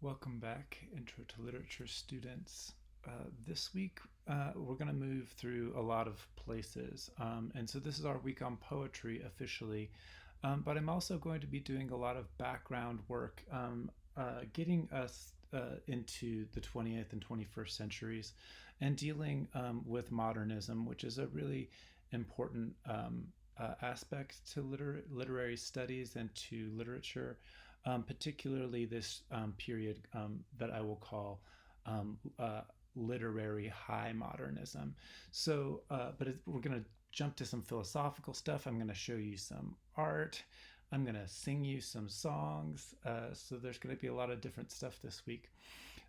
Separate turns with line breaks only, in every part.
Welcome back, Intro to Literature students. This week, we're going to move through a lot of places. And so this is our week on poetry officially. But I'm also going to be doing a lot of background work, getting us into the 20th and 21st centuries and dealing with modernism, which is a really important aspect to literary studies and to literature. Particularly this period that I will call um, uh, literary high modernism. So, we're going to jump to some philosophical stuff. I'm going to show you some art. I'm going to sing you some songs. So there's going to be a lot of different stuff this week.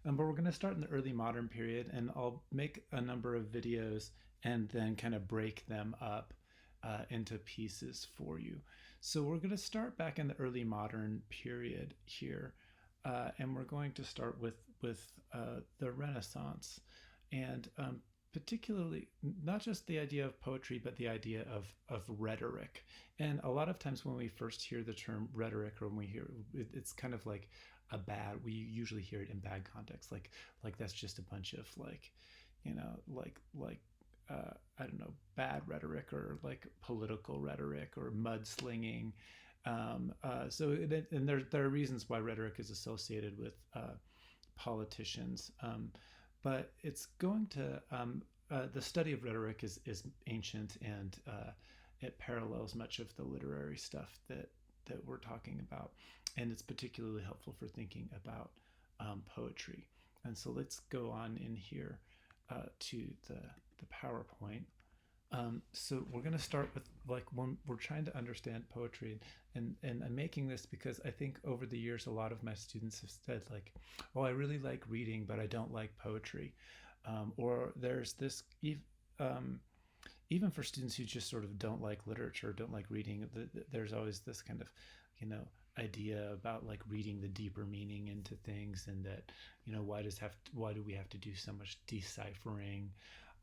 But we're going to start in the early modern period, and I'll make a number of videos and then kind of break them up into pieces for you. So we're going to start back in the early modern period here, and we're going to start with the Renaissance, and particularly not just the idea of poetry, but the idea of rhetoric. And a lot of times when we first hear the term rhetoric, or when we hear it, it's kind of like we usually hear it in bad context, like that's just a bunch of I don't know, bad rhetoric or like political rhetoric or mudslinging. And there are reasons why rhetoric is associated with politicians, but it's going to the study of rhetoric is ancient, and it parallels much of the literary stuff that we're talking about, and it's particularly helpful for thinking about poetry. And so let's go on in here to the PowerPoint. So we're going to start with when we're trying to understand poetry, and I'm making this because I think over the years a lot of my students have said oh, I really like reading, but I don't like poetry. Or there's this even for students who just sort of don't like literature, don't like reading, there's always this kind of idea about reading the deeper meaning into things, and that why do we have to do so much deciphering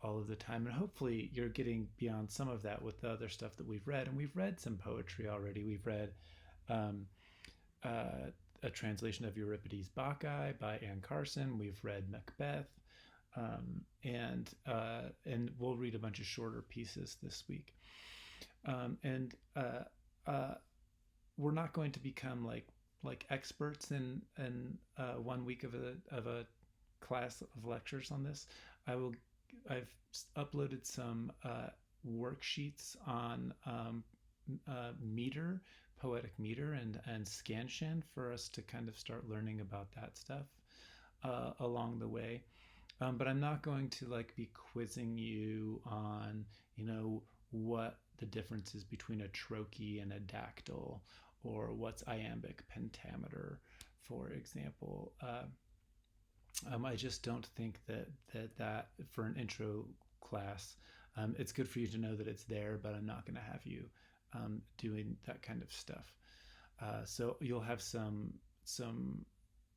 all of the time. And hopefully you're getting beyond some of that with the other stuff that we've read. And we've read some poetry already. We've read a translation of Euripides' Bacchae by Anne Carson. We've read Macbeth, and we'll read a bunch of shorter pieces this week. We're not going to become like experts in 1 week of a class of lectures on this. I've uploaded some worksheets on meter, poetic meter, and scansion for us to kind of start learning about that stuff along the way. But I'm not going to be quizzing you on what the difference is between a trochee and a dactyl, or what's iambic pentameter, for example. I just don't think that for an intro class, it's good for you to know that it's there, but I'm not going to have you doing that kind of stuff. So you'll have some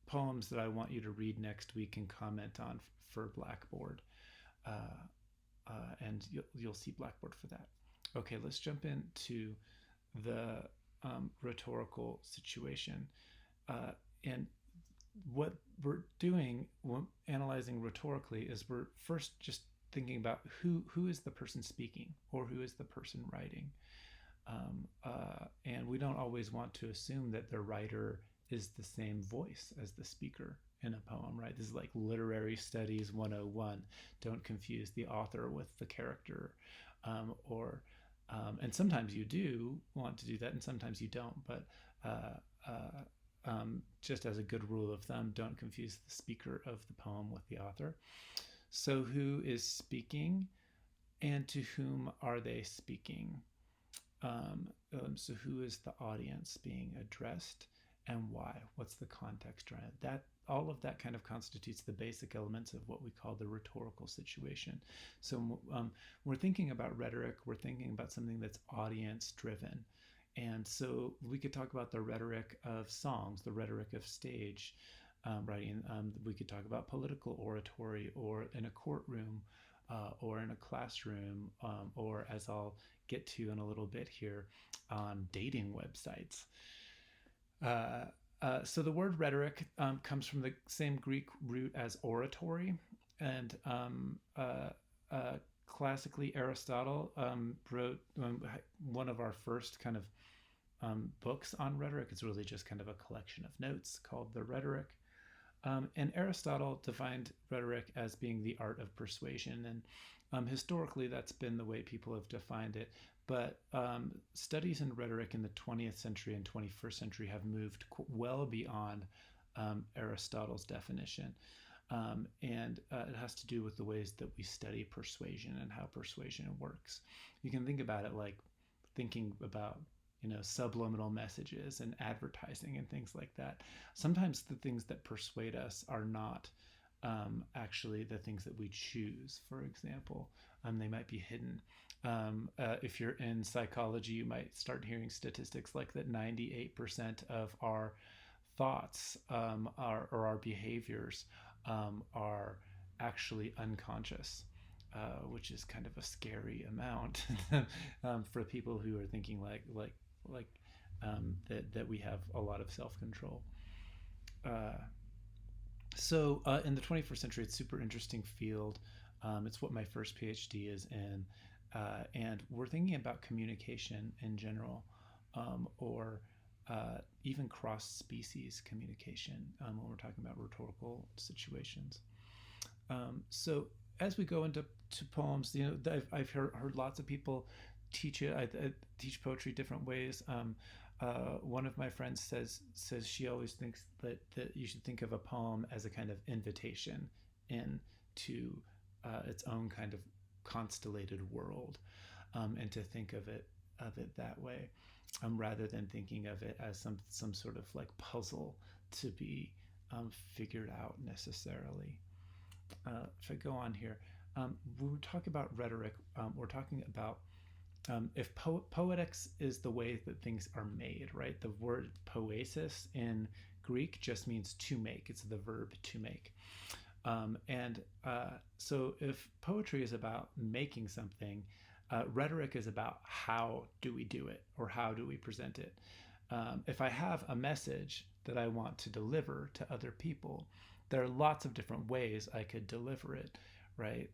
poems that I want you to read next week and comment on for Blackboard, and you'll see Blackboard for that. Okay, let's jump into the rhetorical situation, and what we're doing when analyzing rhetorically is we're first just thinking about who is the person speaking, or who is the person writing, and we don't always want to assume that the writer is the same voice as the speaker in a poem, right? This is like literary studies 101. Don't confuse the author with the character, and sometimes you do want to do that, and sometimes you don't, but just as a good rule of thumb, don't confuse the speaker of the poem with the author. So who is speaking, and to whom are they speaking? So who is the audience being addressed, and why? What's the context around it? That all of that kind of constitutes the basic elements of what we call the rhetorical situation. So we're thinking about rhetoric, we're thinking about something that's audience driven. And so we could talk about the rhetoric of songs, the rhetoric of stage writing. We could talk about political oratory, or in a courtroom, or in a classroom, or, as I'll get to in a little bit here, on dating websites. So the word rhetoric comes from the same Greek root as oratory, and classically Aristotle wrote one of our first kind of books on rhetoric. It's really just kind of a collection of notes called the Rhetoric. And Aristotle defined rhetoric as being the art of persuasion, and historically that's been the way people have defined it. But studies in rhetoric in the 20th century and 21st century have moved well beyond Aristotle's definition. And it has to do with the ways that we study persuasion and how persuasion works. You can think about it like thinking about subliminal messages and advertising and things like that. Sometimes the things that persuade us are not actually the things that we choose. For example, they might be hidden. If you're in psychology, you might start hearing statistics like that 98% of our thoughts or our behaviors are actually unconscious, which is kind of a scary amount for people who are thinking like that we have a lot of self-control. So in the 21st century, it's a super interesting field. It's what my first PhD is in, and we're thinking about communication in general, or even cross-species communication when we're talking about rhetorical situations. So as we go into poems, I've heard lots of people teach it. I teach poetry different ways. One of my friends says she always thinks that you should think of a poem as a kind of invitation into its own kind of constellated world, and to think of it that way, rather than thinking of it as some sort of like puzzle to be figured out necessarily. If I go on here, when we talk about rhetoric, we're talking about if poetics is the way that things are made, right? The word poesis in Greek just means to make. It's the verb to make. So if poetry is about making something, rhetoric is about how do we do it or how do we present it. If I have a message that I want to deliver to other people, there are lots of different ways I could deliver it, right?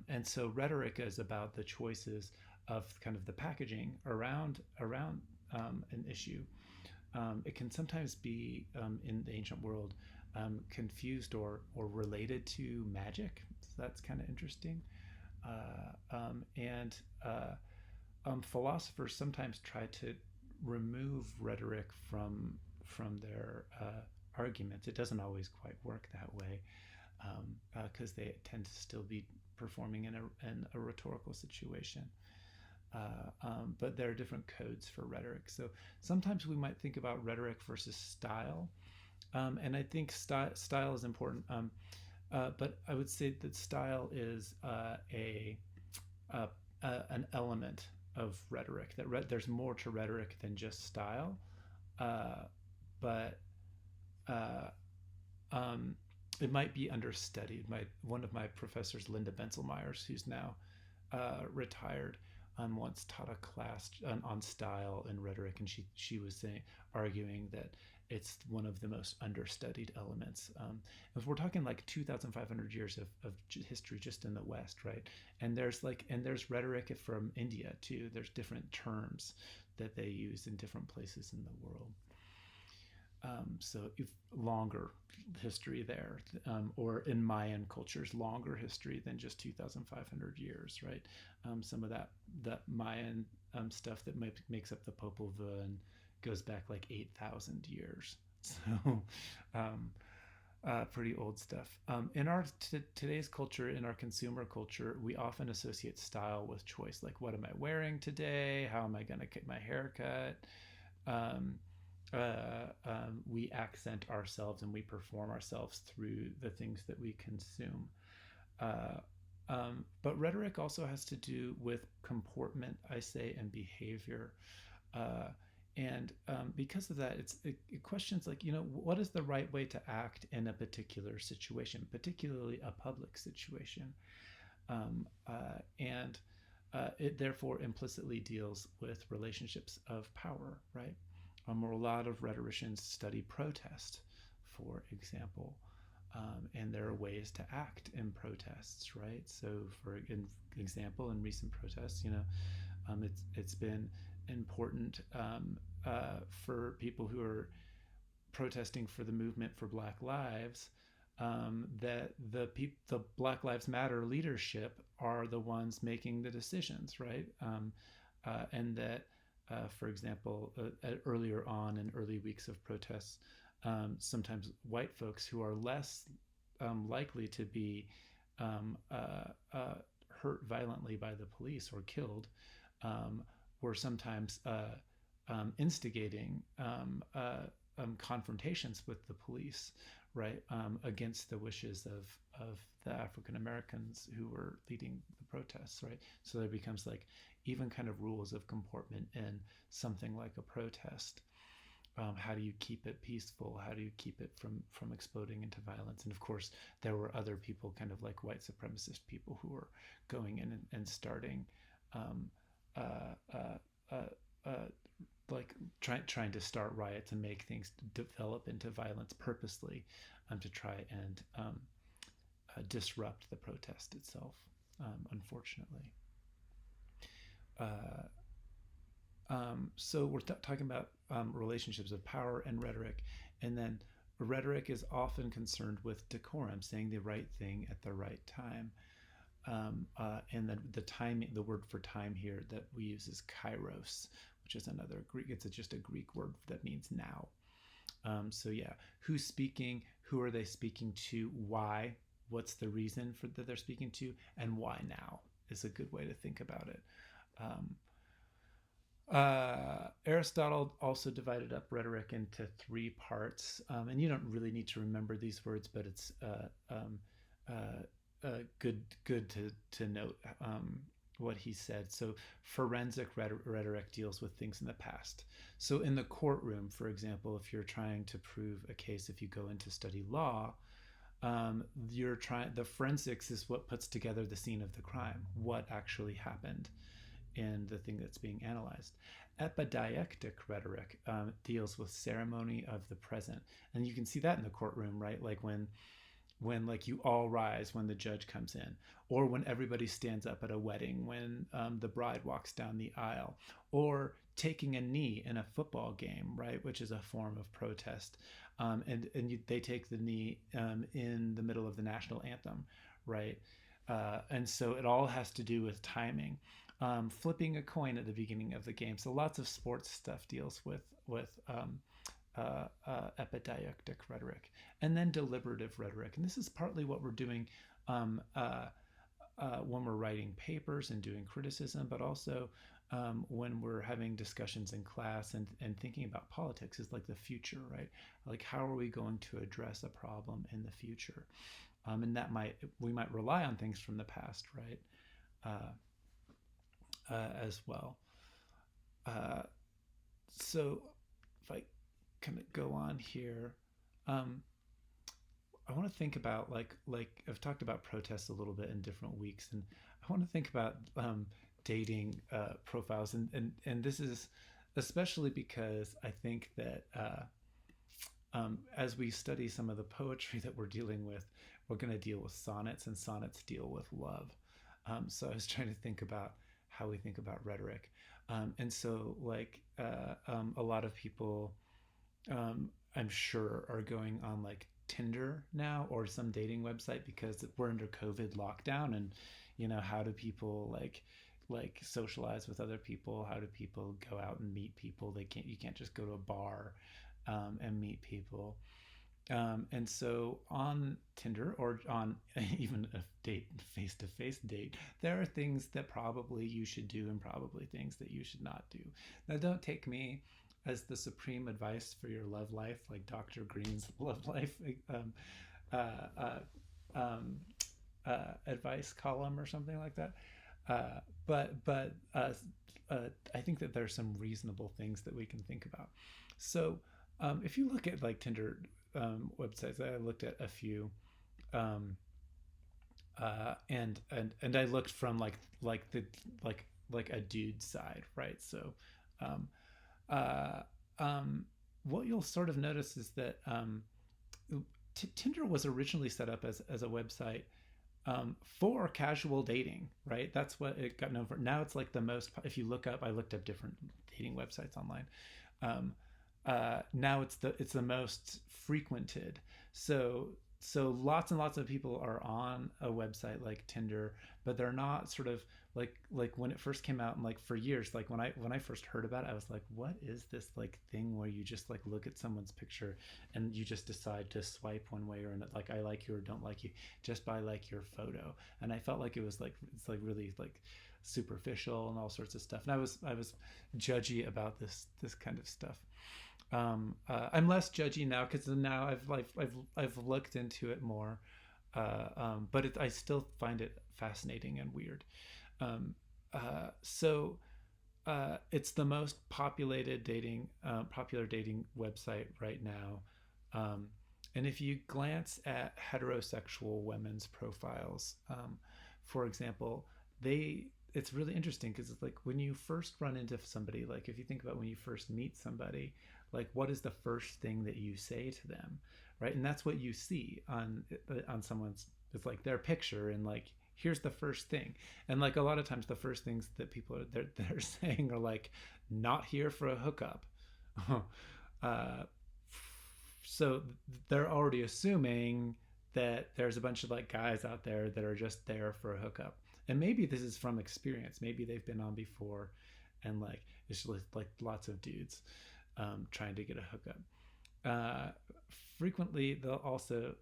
And so rhetoric is about the choices of kind of the packaging around an issue. It can sometimes be in the ancient world confused or related to magic. So that's kind of interesting. And philosophers sometimes try to remove rhetoric from their arguments. It doesn't always quite work that way, because they tend to still be performing in a rhetorical situation. But there are different codes for rhetoric. So sometimes we might think about rhetoric versus style, and I think style is important. But I would say that style is an element of rhetoric. That there's more to rhetoric than just style, but it might be understudied. One of my professors, Linda Benselmeyers, who's now retired, once taught a class on style and rhetoric, and she was arguing that it's one of the most understudied elements. If we're talking like 2,500 years of history just in the West, right? And there's rhetoric from India too. There's different terms that they use in different places in the world. So if longer history there, or in Mayan cultures, longer history than just 2,500 years, right? Some of that Mayan stuff that makes up the Popol Vuh and goes back like 8,000 years. So pretty old stuff. In our today's culture, in our consumer culture, we often associate style with choice. Like, what am I wearing today? How am I going to get my hair cut? We accent ourselves and we perform ourselves through the things that we consume. But rhetoric also has to do with comportment, I say, and behavior. And because of that, it questions like, what is the right way to act in a particular situation, particularly a public situation? And it therefore implicitly deals with relationships of power, right? A lot of rhetoricians study protest, for example, and there are ways to act in protests, right? So, for example, in recent protests, it's been important for people who are protesting for the movement for Black Lives, that the Black Lives Matter leadership are the ones making the decisions, right? And that, for example, earlier on in early weeks of protests, sometimes white folks who are less likely to be um, uh, hurt violently by the police or killed, um, were sometimes instigating confrontations with the police, right, against the wishes of the African Americans who were leading the protests, right? So there becomes like even kind of rules of comportment in something like a protest. How do you keep it peaceful? How do you keep it from exploding into violence? And of course, there were other people, kind of like white supremacist people, who were going in and starting, um, uh, uh, uh, uh, like trying to start riots and make things develop into violence purposely, to try and disrupt the protest itself. Unfortunately, uh, so we're talking about relationships of power and rhetoric, and then rhetoric is often concerned with decorum, saying the right thing at the right time. And then the timing, the word for time here that we use is kairos, which is another Greek. It's just a Greek word that means now. So yeah, who's speaking? Who are they speaking to? Why? What's the reason for that they're speaking to? And why now is a good way to think about it. Um, Aristotle also divided up rhetoric into three parts, and you don't really need to remember these words, but it's good to note what he said. So, forensic rhetoric deals with things in the past. So, in the courtroom, for example, if you're trying to prove a case, if you go in to study law, you're trying. The forensics is what puts together the scene of the crime, what actually happened in the thing that's being analyzed. Epidialectic rhetoric deals with ceremony of the present, and you can see that in the courtroom, right? Like when like you all rise when the judge comes in, or when everybody stands up at a wedding, when the bride walks down the aisle, or taking a knee in a football game, right, which is a form of protest, they take the knee in the middle of the national anthem, right? And so it all has to do with timing. Flipping a coin at the beginning of the game. So lots of sports stuff deals with epidialectic rhetoric, and then deliberative rhetoric. And this is partly what we're doing um, uh, when we're writing papers and doing criticism, but also when we're having discussions in class and thinking about politics, is like the future, right? Like, how are we going to address a problem in the future? And we might rely on things from the past, right? As well. Uh, so if I kind of go on here, um, I want to think about like I've talked about protests a little bit in different weeks, and I want to think about dating profiles, and this is especially because I think that as we study some of the poetry that we're dealing with, we're going to deal with sonnets, and sonnets deal with love. So I was trying to think about how we think about rhetoric. And so, like, a lot of people, I'm sure, are going on like Tinder now or some dating website because we're under COVID lockdown. And, how do people like socialize with other people? How do people go out and meet people? You can't just go to a bar and meet people. And so on Tinder or on even a date, face-to-face date, there are things that probably you should do and probably things that you should not do. Now, don't take me as the supreme advice for your love life, like Dr. Green's love life uh, uh, um, advice column or something like that. But I think that there's some reasonable things that we can think about. So if you look at like Tinder websites, I looked at a few, um, and I looked from like the like a dude side, right? So um, uh, um, what you'll sort of notice is that Tinder was originally set up as a website for casual dating, right? That's what it got known for. Now it's like the most. If you look up, I looked up different dating websites online. Um, Now it's the most frequented. So lots and lots of people are on a website like Tinder, but they're not sort of like when it first came out, and like for years, like when I first heard about it, I was like, what is this like thing where you just like look at someone's picture and you just decide to swipe one way or another, like I like you or don't like you just by like your photo. And I felt like it was like it's like really like superficial and all sorts of stuff. And I was judgy about this kind of stuff. I'm less judgy now because now I've looked into it more, but I still find it fascinating and weird. Um, so it's the most popular dating website right now. Um, and if you glance at heterosexual women's profiles, for example, they it's really interesting because it's like when you first run into somebody, like if you think about when you first meet somebody, like what is the first thing that you say to them, right? And that's what you see on someone's, it's like their picture, and like here's the first thing. And like a lot of times the first things that people are they're saying are like, not here for a hookup. uh, so they're already assuming that there's a bunch of like guys out there that are just there for a hookup. And maybe this is from experience, maybe they've been on before, and like it's just like lots of dudes trying to get a hookup. uh, Frequently they'll also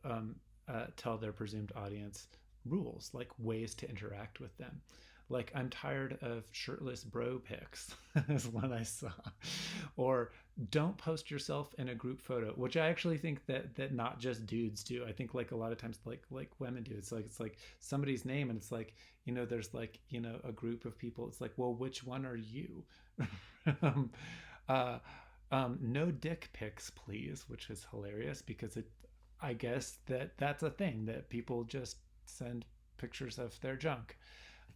tell their presumed audience rules, like ways to interact with them. Like, I'm tired of shirtless bro pics, is one I saw. Or don't post yourself in a group photo, which I actually think that not just dudes do. I think like a lot of times like women do. It's like somebody's name, and it's like, there's like, a group of people. It's like, well, which one are you? um, uh, no dick pics, please, which is hilarious because I guess that's a thing that people just send pictures of their junk.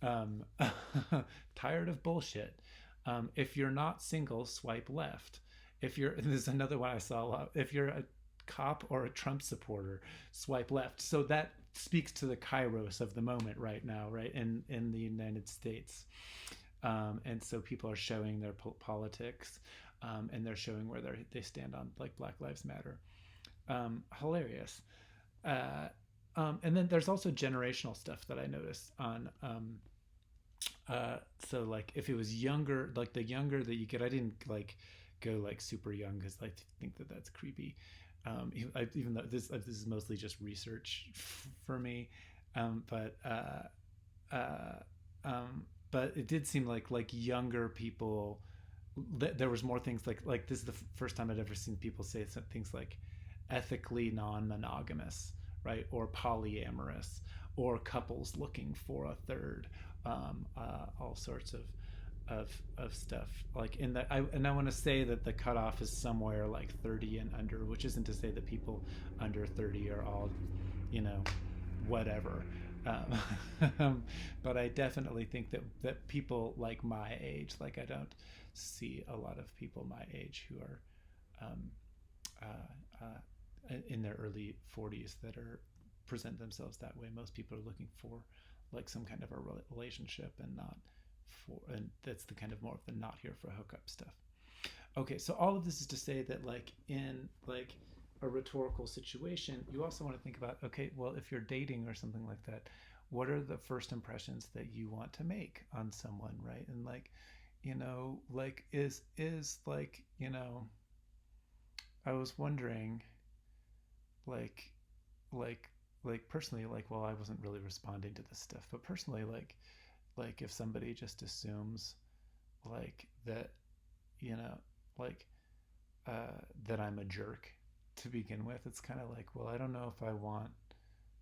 Um, Tired of bullshit. If you're not single, swipe left. If you're, this is another one I saw a lot. If you're a cop or a Trump supporter, swipe left. So that speaks to the kairos of the moment right now, right? In the United States. And so people are showing their politics, and they're showing where they stand on like Black Lives Matter. Hilarious. Uh, and then there's also generational stuff that I noticed on. So like if it was younger, like the younger that you get, I didn't like go like super young because I think that that's creepy. Even though this is mostly just research for me, but uh, but it did seem like younger people. There was more things like this is the first time I'd ever seen people say things like ethically non-monogamous, right, or polyamorous, or couples looking for a third, all sorts of stuff. Like in that, I want to say that the cutoff is somewhere like 30 and under, which isn't to say that people under 30 are all, you know, whatever. But I definitely think that people like my age, like I don't see a lot of people my age who are um, in their early 40s that are present themselves that way. Most people are looking for like some kind of a relationship, and not for, and that's the kind of more of the not here for hookup stuff. Okay, so all of this is to say that like in like a rhetorical situation, you also want to think about, okay, well, if you're dating or something like that, what are the first impressions that you want to make on someone, right? And like, like is like, I was wondering, like like personally, like, well, I wasn't really responding to this stuff, but personally, like if somebody just assumes like that, you know like that I'm a jerk to begin with, it's kind of like, well, I don't know if I want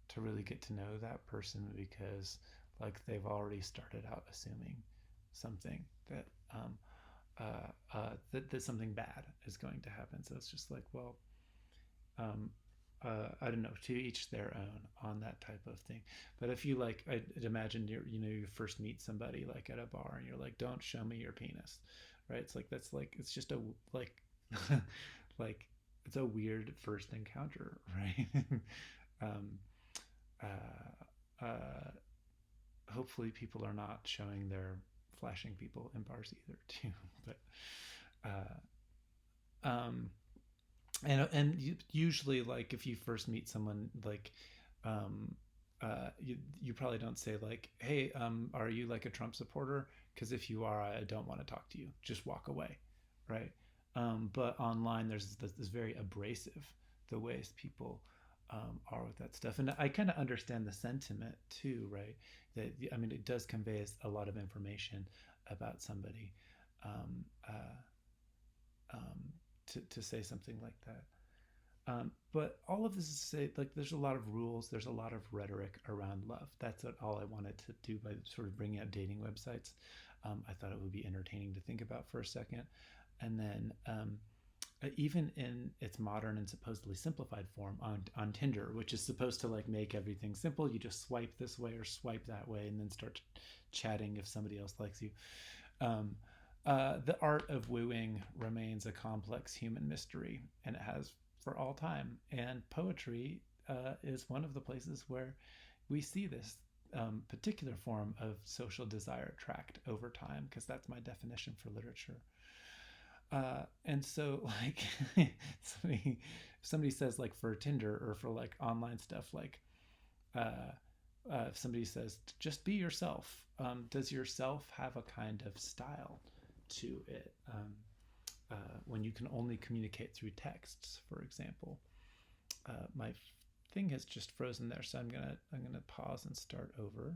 to really get to know that person, because like they've already started out assuming something that that something bad is going to happen. So it's just like, well, um, I don't know, to each their own on that type of thing. But if you like, I'd imagine you first meet somebody like at a bar, and you're like, don't show me your penis, right? It's like, that's like, it's just a like Like, it's a weird first encounter, right? um, uh, uh, Hopefully people are not showing their flashing people in bars either too. But um, usually, like, if you first meet someone, like, um, you probably don't say, like, hey, are you like a Trump supporter? Because if you are, I don't want to talk to you. Just walk away, right? But online, there's this very abrasive, the ways people are with that stuff, and I kind of understand the sentiment too, right? That, I mean, it does convey a lot of information about somebody. Um, uh, um, to say something like that. But all of this is to say, like, there's a lot of rules, there's a lot of rhetoric around love. That's all I wanted to do by sort of bringing out dating websites. I thought it would be entertaining to think about for a second. And then, even in its modern and supposedly simplified form on Tinder, which is supposed to like make everything simple, you just swipe this way or swipe that way and then start chatting if somebody else likes you. Um, the art of wooing remains a complex human mystery, and it has for all time. And poetry is one of the places where we see this particular form of social desire tracked over time, because that's my definition for literature. And so, like, if somebody says, like, for Tinder or for like online stuff, like, uh, if somebody says, just be yourself, does yourself have a kind of style to it? When you can only communicate through texts, for example. My thing has just frozen there, so I'm gonna pause and start over.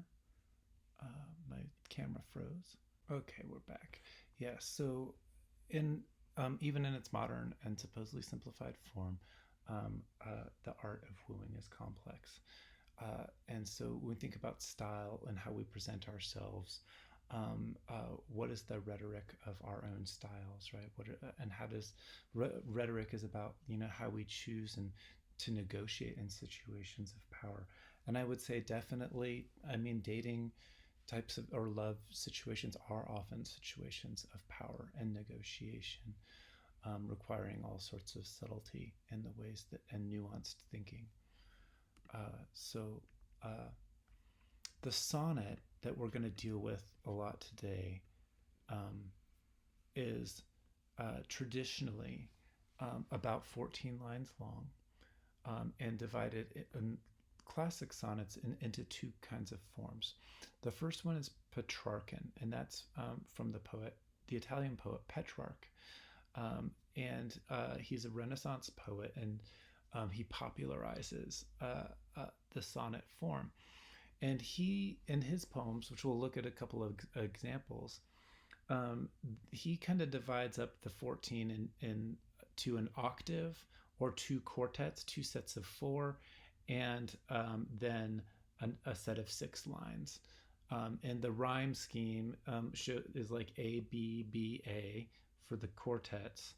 My camera froze. Okay, we're back. Yeah, so in even in its modern and supposedly simplified form, the art of wooing is complex. And so when we think about style and how we present ourselves, what is the rhetoric of our own styles, right? And how does rhetoric is about, how we choose and to negotiate in situations of power. And I would say definitely, I mean, dating types of or love situations are often situations of power and negotiation, requiring all sorts of subtlety in the ways that and nuanced thinking. So the sonnet that we're going to deal with a lot today um, is traditionally about 14 lines long, and divided in classic sonnets into two kinds of forms. The first one is Petrarchan, and that's from the Italian poet Petrarch. And he's a Renaissance poet, and he popularizes the sonnet form. And he, in his poems, which we'll look at a couple of examples, um, he kind of divides up the 14 in to an octave or two quartets, two sets of four, and then a set of 6 lines. And the rhyme scheme is like A, B, B, A for the quartets.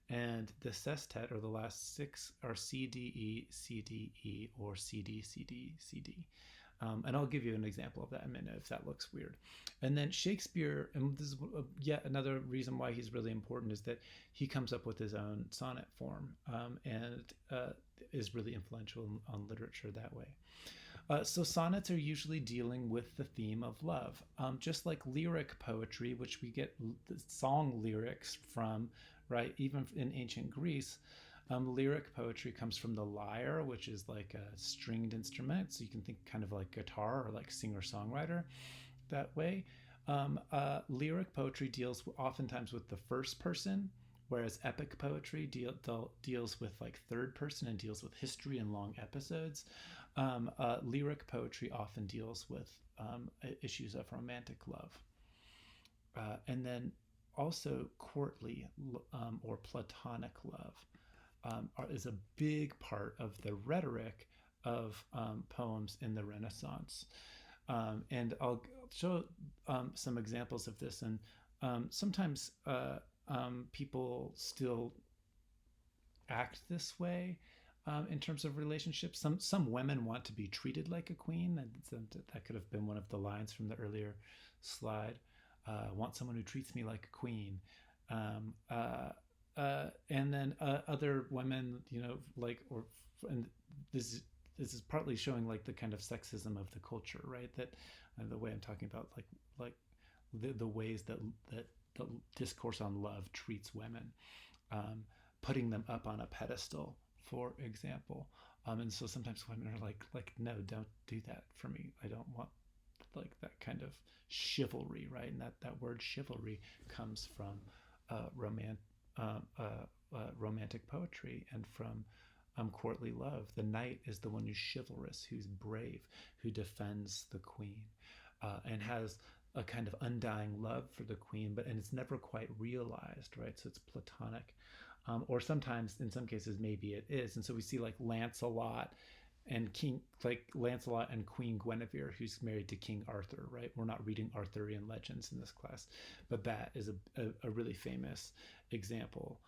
And the sestet, or the last six, are C, D, E, C, D, E, or C, D, C, D, C, D. And I'll give you an example of that in a minute if that looks weird. And then Shakespeare, and this is yet another reason why he's really important, is that he comes up with his own sonnet form, and is really influential on literature that way. So sonnets are usually dealing with the theme of love, just like lyric poetry, which we get song lyrics from, right? Even in ancient Greece, lyric poetry comes from the lyre, which is like a stringed instrument. So you can think kind of like guitar or like singer-songwriter that way. Lyric poetry deals oftentimes with the first person, whereas epic poetry deals with like third person and deals with history and long episodes. Lyric poetry often deals with issues of romantic love. And then also courtly or platonic love is a big part of the rhetoric of poems in the Renaissance. And I'll show some examples of this. And sometimes people still act this way in terms of relationships. Some women want to be treated like a queen, and that could have been one of the lines from the earlier slide. Want someone who treats me like a queen. and then other women, you know, like, or and this this is partly showing like the kind of sexism of the culture, right? That the way I'm talking about, like the ways that the discourse on love treats women, um, putting them up on a pedestal, for example. And so sometimes women are like, no, don't do that for me. I don't want like that kind of chivalry, right? And that word chivalry comes from uh, roman, uh, uh, romantic poetry and from courtly love. The knight is the one who's chivalrous, who's brave, who defends the queen, and has a kind of undying love for the queen, but and it's never quite realized, right? So it's platonic, or sometimes in some cases maybe it is. And so we see like Lancelot and King, like Lancelot and Queen Guinevere, who's married to King Arthur, right? We're not reading Arthurian legends in this class, but that is a really famous example.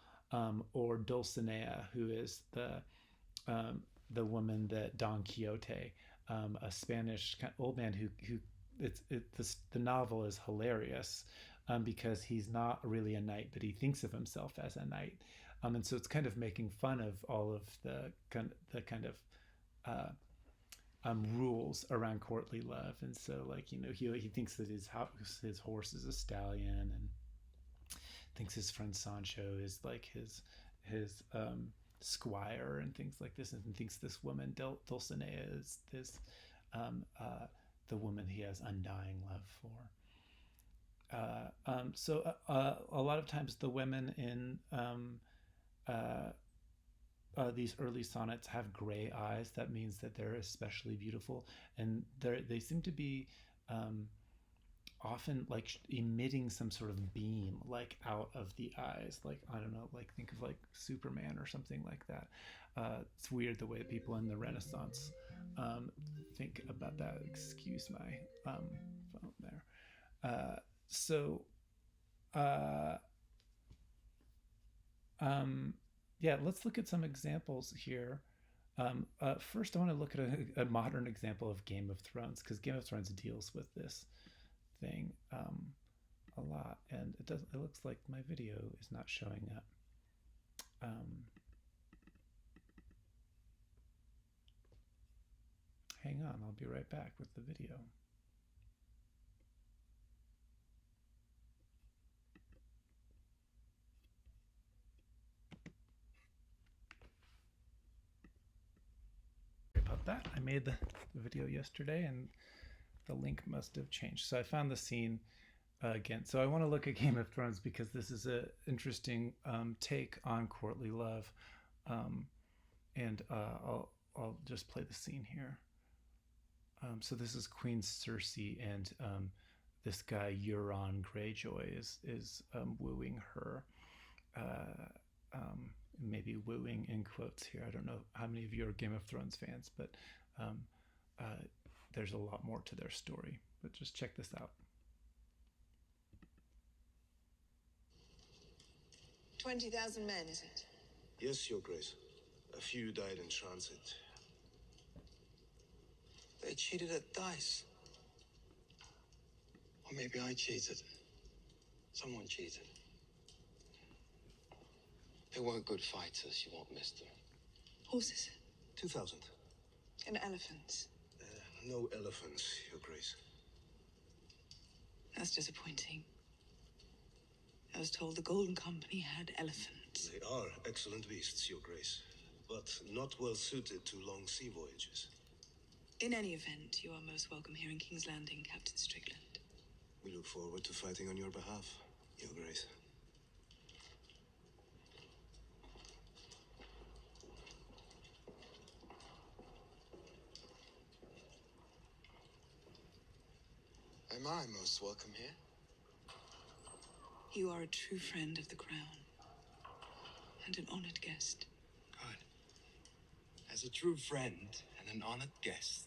Or Dulcinea, who is the woman that Don Quixote, a Spanish old man who the novel is hilarious, because he's not really a knight, but he thinks of himself as a knight, and so it's kind of making fun of all of the kind of uh, rules around courtly love. And so, like, you know, he thinks that his horse is a stallion, and thinks his friend Sancho is like his squire and things like this, and thinks this woman Dulcinea is this the woman he has undying love for. A lot of times the women in uh, these early sonnets have gray eyes. That means that they're especially beautiful, and they seem to be um, often like emitting some sort of beam like out of the eyes, like, I don't know, like think of like Superman or something like that. It's weird the way people in the Renaissance think about that. Excuse my phone there. So uh, um, yeah, let's look at some examples here. First, I want to look at a modern example of Game of Thrones, because Game of Thrones deals with this thing a lot, and it does. It looks like my video is not showing up. Hang on, I'll be right back with the video. Sorry about that. I made the video yesterday, and the link must have changed. So I found the scene again. So I want to look at Game of Thrones because this is an interesting take on courtly love, um, and I'll just play the scene here. So this is Queen Cersei, and this guy Euron Greyjoy is wooing her. Uh, Maybe wooing in quotes here. I don't know how many of you are Game of Thrones fans, but um, uh, there's a lot more to their story. But just check this out.
20,000 men, is it?
Yes, Your Grace. A few died in transit.
They cheated at dice. Or maybe I cheated. Someone cheated. They weren't good fighters, you won't miss them. Horses
2,000.
and elephants.
No elephants, Your Grace.
That's disappointing. I was told the Golden Company had elephants.
They are excellent beasts, Your Grace, but not well suited to long sea voyages.
In any event, you are most welcome here in King's Landing, Captain Strickland.
We look forward to fighting on your behalf, Your Grace.
Am I most welcome here? You are a true friend of the Crown. And an honored guest.
Good. As a true friend and an honored guest.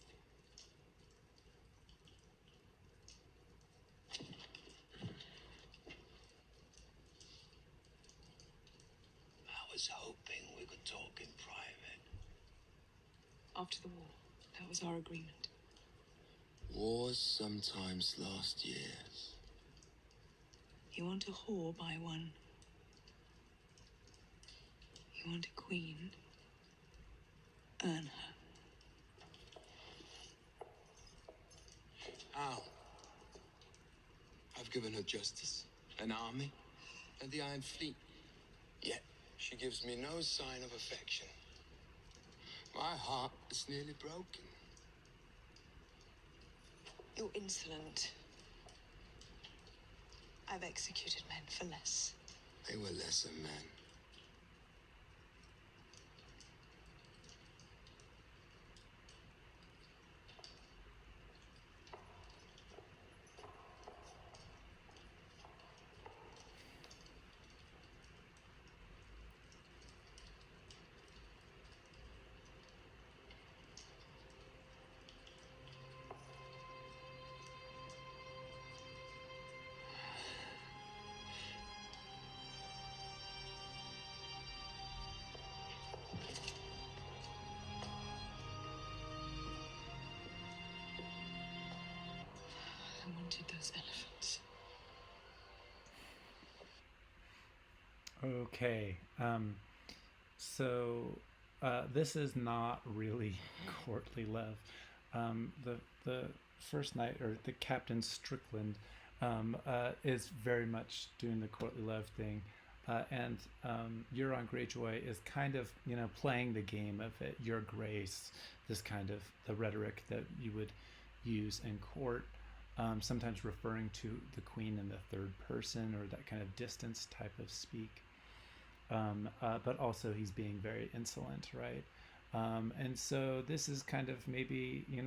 I was hoping we could talk in private.
After the war, that was our agreement.
Wars sometimes last years.
You want a whore by one. You want a queen? Earn her.
How? I've given her justice, an army, and the Iron Fleet. Yet she gives me no sign of affection. My heart is nearly broken.
You're insolent. I've executed men for less.
They were lesser men.
I wanted those elephants.
Okay. So this is not really courtly love. The first night, or the Captain Strickland, is very much doing the courtly love thing, and Euron Greyjoy is kind of playing the game of it. Your Grace, this kind of the rhetoric that you would use in court. Sometimes referring to the queen in the third person, or that kind of distance type of speak. But also he's being very insolent, right? And so this is kind of maybe, if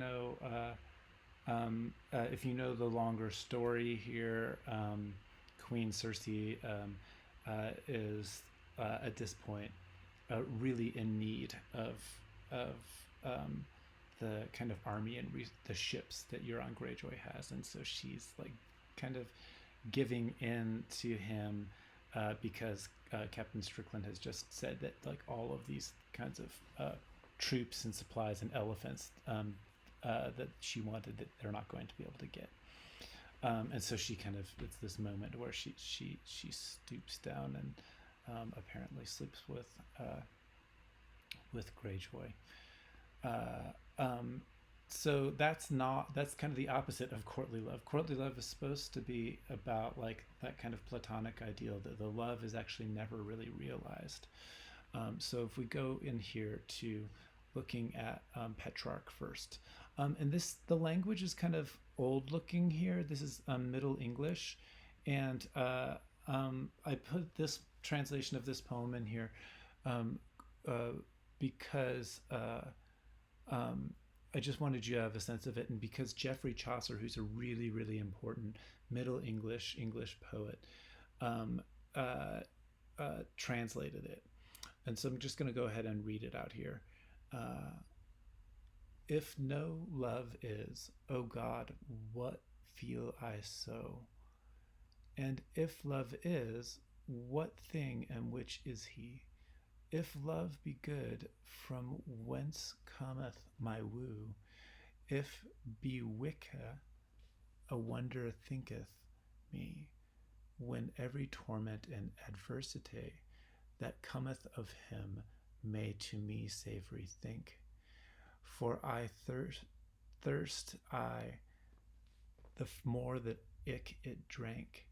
you know the longer story here, Queen Cersei is at this point really in need of the kind of army and the ships that Euron Greyjoy has, and so she's like kind of giving in to him because Captain Strickland has just said that like all of these kinds of troops and supplies and elephants that she wanted, that they're not going to be able to get. And so she kind of, it's this moment where she stoops down and apparently sleeps with Greyjoy. So that's kind of the opposite of courtly love. Courtly love is supposed to be about like that kind of platonic ideal that the love is actually never really realized. So if we go in here to looking at Petrarch first, and the language is kind of old looking here. This is Middle English, and I put this translation of this poem in here because I just wanted you to have a sense of it, and because Geoffrey Chaucer, who's a really, really important Middle English poet, translated it. And so I'm just going to go ahead and read it out here. If no love is, O God, what feel I so? And if love is, what thing and which is he? If love be good, from whence cometh my woo? If be wicked, a wonder thinketh me, when every torment and adversity that cometh of him may to me savory think. For I thirst I the more that it drank,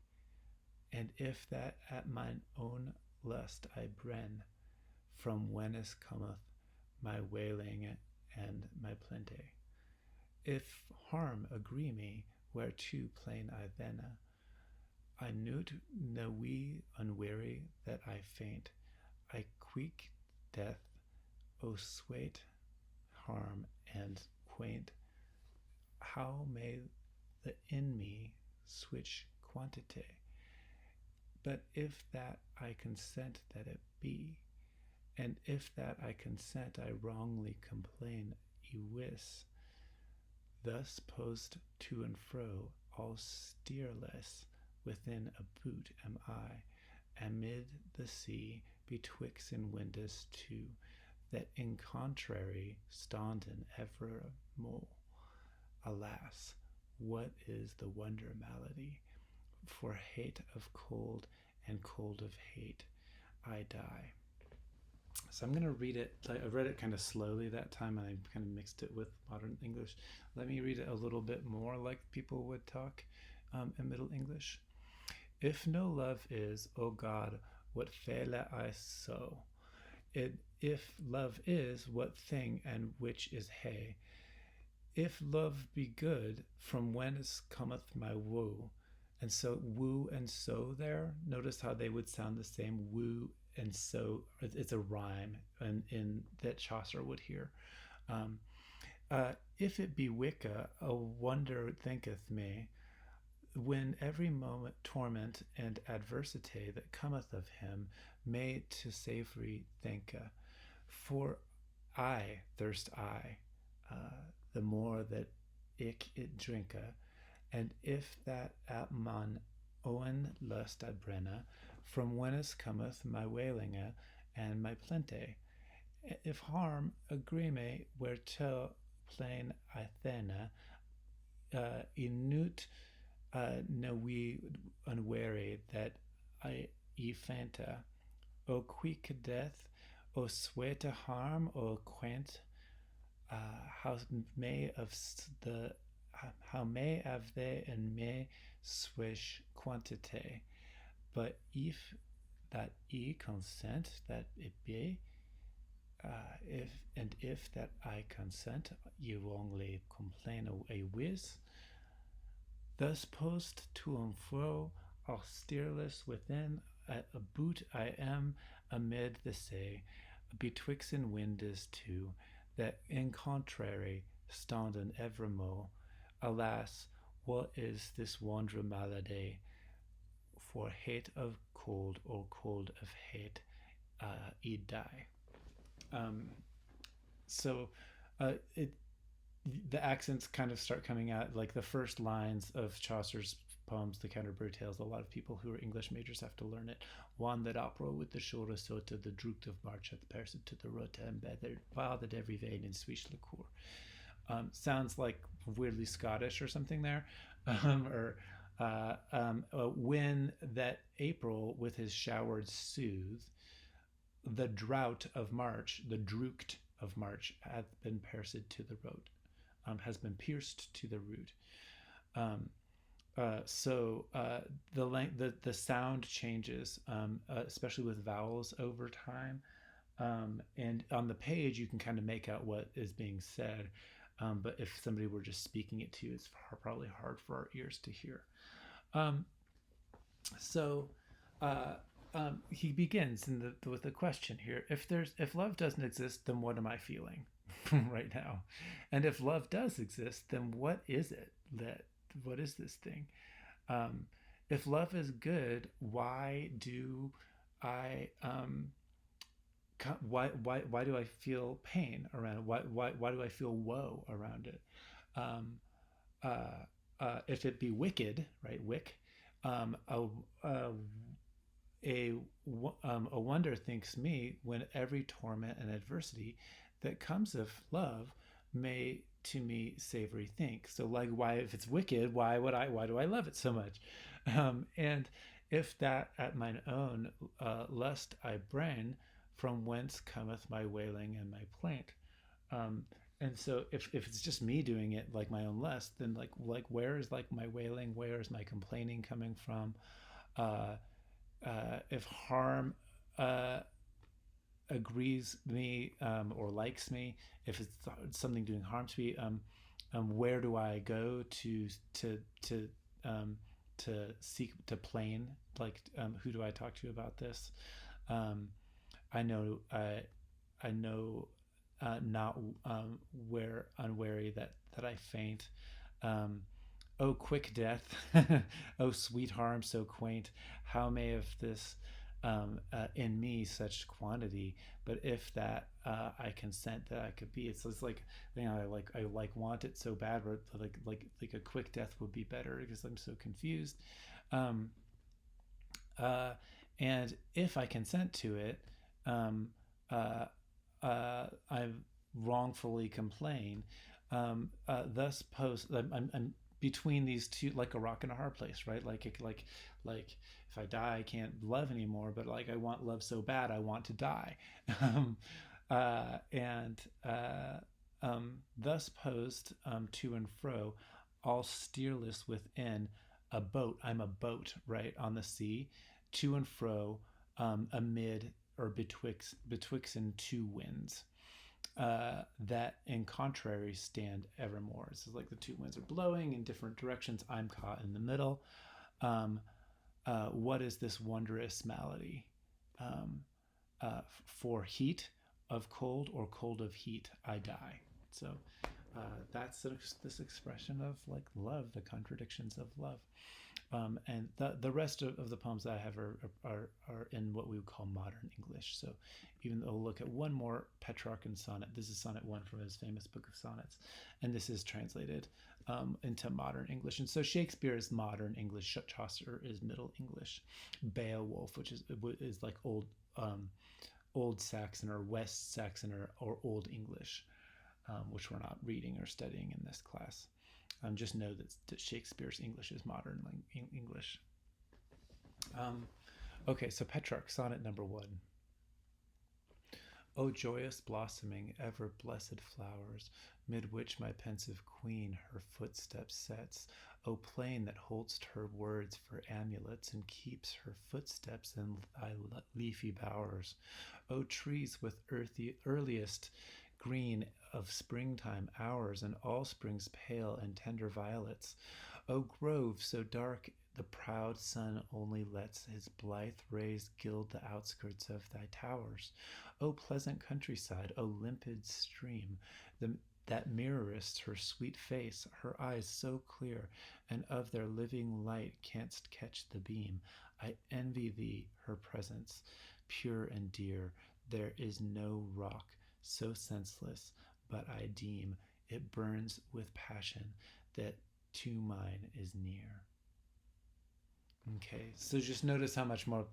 and if that at mine own lust I bren, from whence cometh my wailing and my plenty. If harm agree me, whereto plain I then, I newt no we unweary that I faint, I queek death, O sweet harm and quaint. How may the in me switch quantity? But if that I consent that it be, and if that I consent I wrongly complain, wis, thus post to and fro, all steerless, within a boot am I, amid the sea, betwixt and windes two, that in contrary standen evermore. Alas, what is the wonder malady? For hate of cold, and cold of hate, I die. So I'm going to read it. I read it kind of slowly that time, and I kind of mixed it with modern English. Let me read it a little bit more like people would talk in Middle English. If no love is, O God, what fail I so? If love is, what thing and which is he? If love be good, from whence cometh my woe? And so woo and so there, notice how they would sound the same. Woo and so, it's a rhyme in that Chaucer would hear. Um, if it be Wicca, a wonder thinketh me, when every moment torment and adversity that cometh of him may to savory thinka. For I thirst the more that it drinka, and if that at man owen lust I brenna, from whence cometh my wailinga and my plenty. If harm agree me whereto plain I thena, inut no we unwary that I fanta, o quick death, o sweete harm, o quaint, how may of the how may of they and may swish quantity, but if that consent that it be, if that I consent, you only complain a whiz. Thus post to and fro, austereless within, a boot I am amid the sea, betwixt wind is two, that in contrary standen evermo. Alas, what is this wonder malady? For hate of cold, or cold of hate, die. Um, so, it the accents kind of start coming out, like the first lines of Chaucer's poems, the Canterbury Tales. A lot of people who are English majors have to learn it. One that opera with the shore sota, the drukt of March hath perced to the rota and bethered, fathered every vein in swish liqueur. Sounds like weirdly Scottish or something there. Or when that April with his showers soothe, the drought of March, the drukt of March, hath been pierced to the root. Has been pierced to the root. The sound changes, especially with vowels over time. And on the page, you can kind of make out what is being said. But if somebody were just speaking it to you, it's probably hard for our ears to hear. He begins with a question here. If love doesn't exist, then what am I feeling right now? And if love does exist, then what is it? What is this thing? If love is good, why do I why do I feel pain around it? Why do I feel woe around it? If it be wicked, right? Wick, a wonder thinks me, when every torment and adversity that comes of love may to me savory think. So like, why, if it's wicked, why do I love it so much? And if that at mine own lust I brain, from whence cometh my wailing and my plaint? And so if it's just me doing it, like my own lust, then like where is like my wailing, where is my complaining coming from? If harm agrees me, or likes me, if it's something doing harm to me, where do I go to seek to plain? Like, who do I talk to about this? I know not where unwary that I faint. Oh, quick death, oh, sweet harm so quaint, how may of this in me such quantity, but if that I consent that I could be. It's like, you know, I want it so bad, but like a quick death would be better because I'm so confused. And if I consent to it, I wrongfully complain. Thus post, I'm between these two, like a rock and a hard place, right? Like if I die, I can't love anymore, but like I want love so bad, I want to die. um, and Thus posed to and fro, all steerless within a boat. I'm a boat, right, on the sea, to and fro, amid or betwixt and two winds. That in contrary stand evermore. So like the two winds are blowing in different directions. I'm caught in the middle. Um, what is this wondrous malady? Um, for heat of cold or cold of heat, I die. So that's this expression of like love, the contradictions of love. And the rest of the poems that I have are in what we would call modern English. So even though we'll look at one more Petrarchan sonnet, this is Sonnet 1 from his famous book of sonnets, and this is translated into modern English. And so Shakespeare is modern English, Chaucer is Middle English, Beowulf, which is like Old Saxon or West Saxon or Old English, which we're not reading or studying in this class. Just know that Shakespeare's English is modern English. Okay, so Petrarch, sonnet number 1. O joyous blossoming, ever blessed flowers, mid which my pensive queen her footsteps sets. O plain that hold'st her words for amulets, and keeps her footsteps in thy leafy bowers. O trees with earliest green of springtime hours, and all spring's pale and tender violets. O grove so dark the proud sun only lets his blithe rays gild the outskirts of thy towers. O pleasant countryside, O limpid stream, that mirrorest her sweet face, her eyes so clear, and of their living light canst catch the beam. I envy thee her presence, pure and dear. There is no rock so senseless, but I deem it burns with passion that to mine is near. Okay, so just notice how much more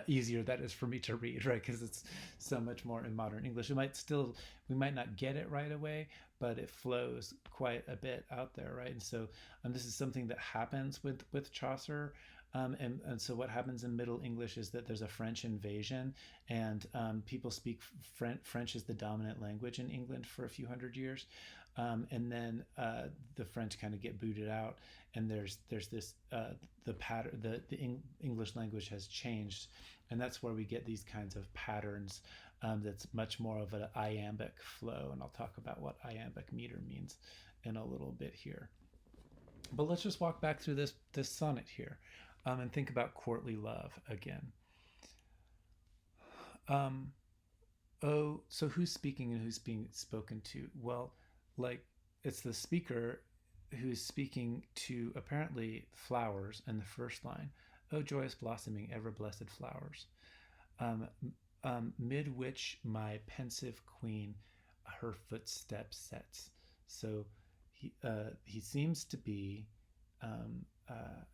easier that is for me to read, right? Because it's so much more in modern English. We might not get it right away, but it flows quite a bit out there, right? And so this is something that happens with Chaucer. And so what happens in Middle English is that there's a French invasion, and people speak French as the dominant language in England for a few hundred years. And then the French kind of get booted out, and there's this the pattern, the English language has changed, and that's where we get these kinds of patterns. That's much more of an iambic flow, and I'll talk about what iambic meter means in a little bit here. But let's just walk back through this sonnet here, and think about courtly love again. So who's speaking and who's being spoken to? Well, like it's the speaker who's speaking to apparently flowers in the first line. Oh, joyous blossoming, ever blessed flowers, mid which my pensive queen her footsteps sets. So he seems to be, and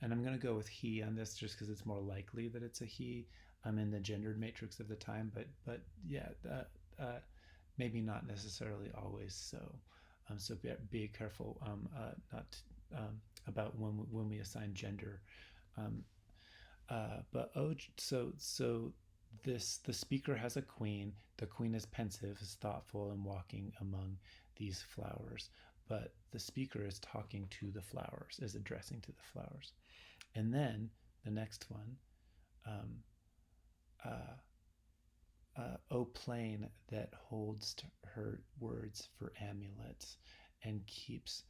I'm going to go with he on this just because it's more likely that it's a he. I'm in the gendered matrix of the time, but yeah, maybe not necessarily always so. So be careful not about when we assign gender. So the speaker has a queen. The queen is pensive, is thoughtful, and walking among these flowers. But the speaker is talking to the flowers, is addressing to the flowers. And then the next one, O plain that holds her words for amulets, and keeps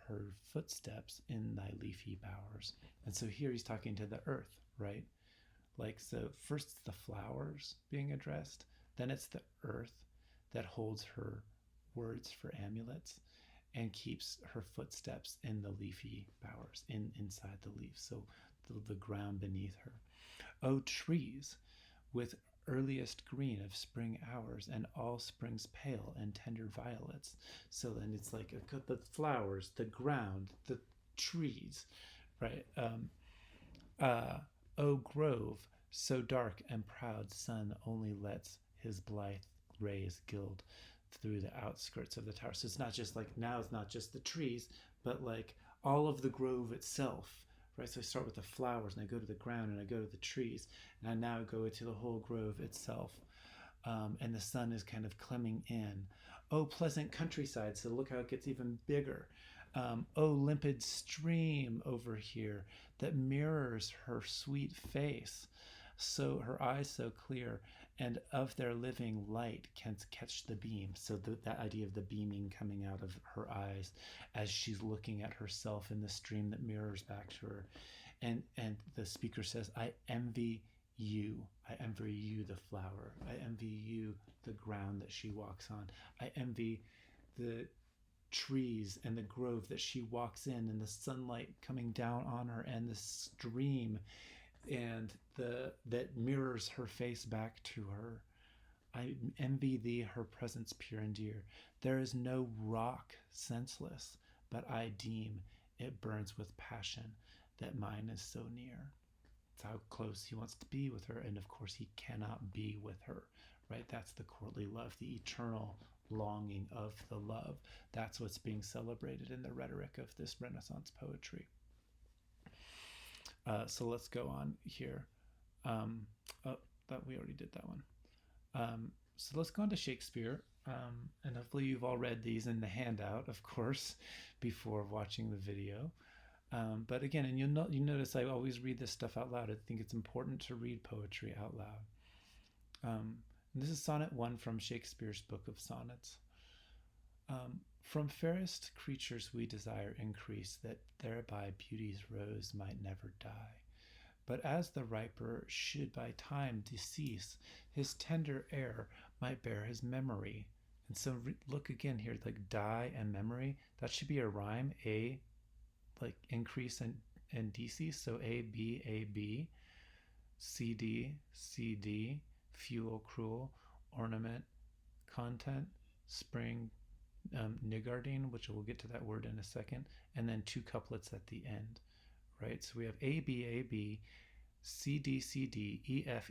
her footsteps in thy leafy bowers. And so here he's talking to the earth, right? Like, so first it's the flowers being addressed, then it's the earth that holds her words for amulets and keeps her footsteps in the leafy bowers, inside the leaf, so the ground beneath her. O trees with earliest green of spring hours, and all spring's pale and tender violets. So then it's like the flowers, the ground, the trees, right? O grove so dark and proud, sun only lets his blithe rays gild through the outskirts of the tower. So it's not just like, now it's not just the trees, but like all of the grove itself, right? So I start with the flowers and I go to the ground and I go to the trees and I now go into the whole grove itself. And the sun is kind of coming in. Oh, pleasant countryside. So look how it gets even bigger. Oh, limpid stream over here that mirrors her sweet face. So her eyes so clear, and of their living light can catch the beam. So that idea of the beaming coming out of her eyes as she's looking at herself in the stream that mirrors back to her. And the speaker says, I envy you. I envy you, the flower. I envy you, the ground that she walks on. I envy the trees and the grove that she walks in, and the sunlight coming down on her, and the stream and the that mirrors her face back to her. I envy thee her presence pure and dear. There is no rock senseless, but I deem it burns with passion that mine is so near. It's how close he wants to be with her, and of course he cannot be with her, right? That's the courtly love, the eternal longing of the love. That's what's being celebrated in the rhetoric of this Renaissance poetry. So let's go on here. That we already did that one. So let's go on to Shakespeare. And hopefully you've all read these in the handout, of course, before watching the video. But again, and you notice I always read this stuff out loud. I think it's important to read poetry out loud. And this is Sonnet 1 from Shakespeare's Book of Sonnets. From fairest creatures we desire increase, that thereby beauty's rose might never die. But as the riper should by time decease, his tender air might bear his memory. And so look again here, like die and memory, that should be a rhyme. A, like increase and decease. So A, B, C, D, fuel, cruel, ornament, content, spring, niggardine, which we'll get to that word in a second, and then two couplets at the end, right? So we have A, B, C, D, E, F,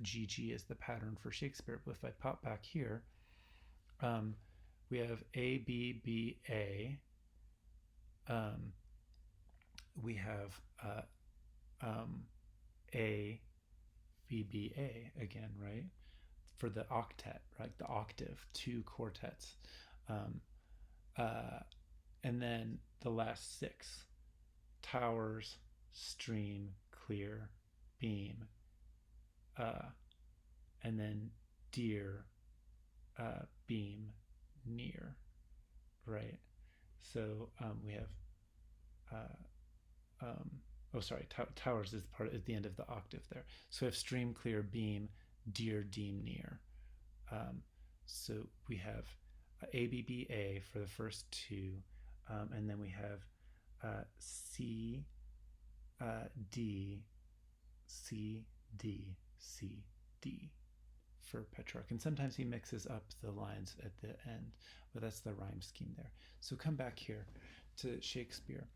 G, G is the pattern for Shakespeare. But if I pop back here, we have A, B, A. We have A, B, A again, right? For the octet, right? The octave, two quartets. And then the last six: towers, stream, clear, beam, and then dear, beam, near, right? So we have towers is part at the end of the octave there. So we have stream, clear, beam, dear, deem, near. So we have A for the first two, and then we have C, D, C, D, C, D for Petrarch. And sometimes he mixes up the lines at the end, but that's the rhyme scheme there. So come back here to Shakespeare.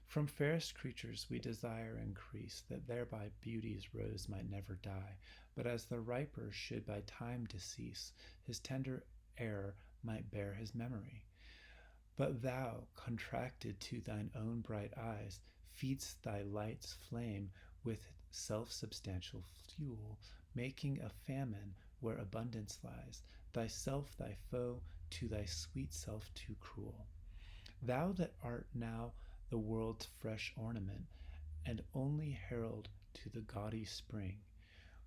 From fairest creatures we desire increase, that thereby beauty's rose might never die. But as the riper should by time decease, his tender air might bear his memory. But thou, contracted to thine own bright eyes, feed'st thy light's flame with self-substantial fuel, making a famine where abundance lies, thyself thy foe, to thy sweet self too cruel. Thou that art now the world's fresh ornament, and only herald to the gaudy spring,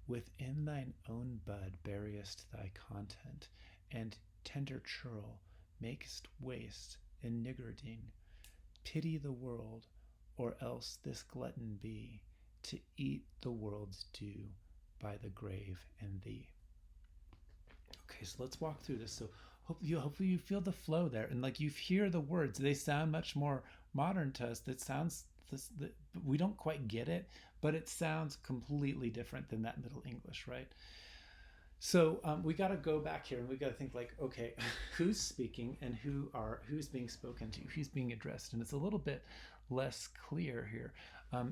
within thine own bud buryest thy content, and tender churl makest waste in niggarding. Pity the world, or else this glutton be, to eat the world's due by the grave and thee. Okay, so let's walk through this. So hopefully you feel the flow there, and like you hear the words, they sound much more modern to us. We don't quite get it, but it sounds completely different than that Middle English, right? So we got to go back here and we got to think like, okay, who's speaking and who's being spoken to, who's being addressed, and it's a little bit less clear here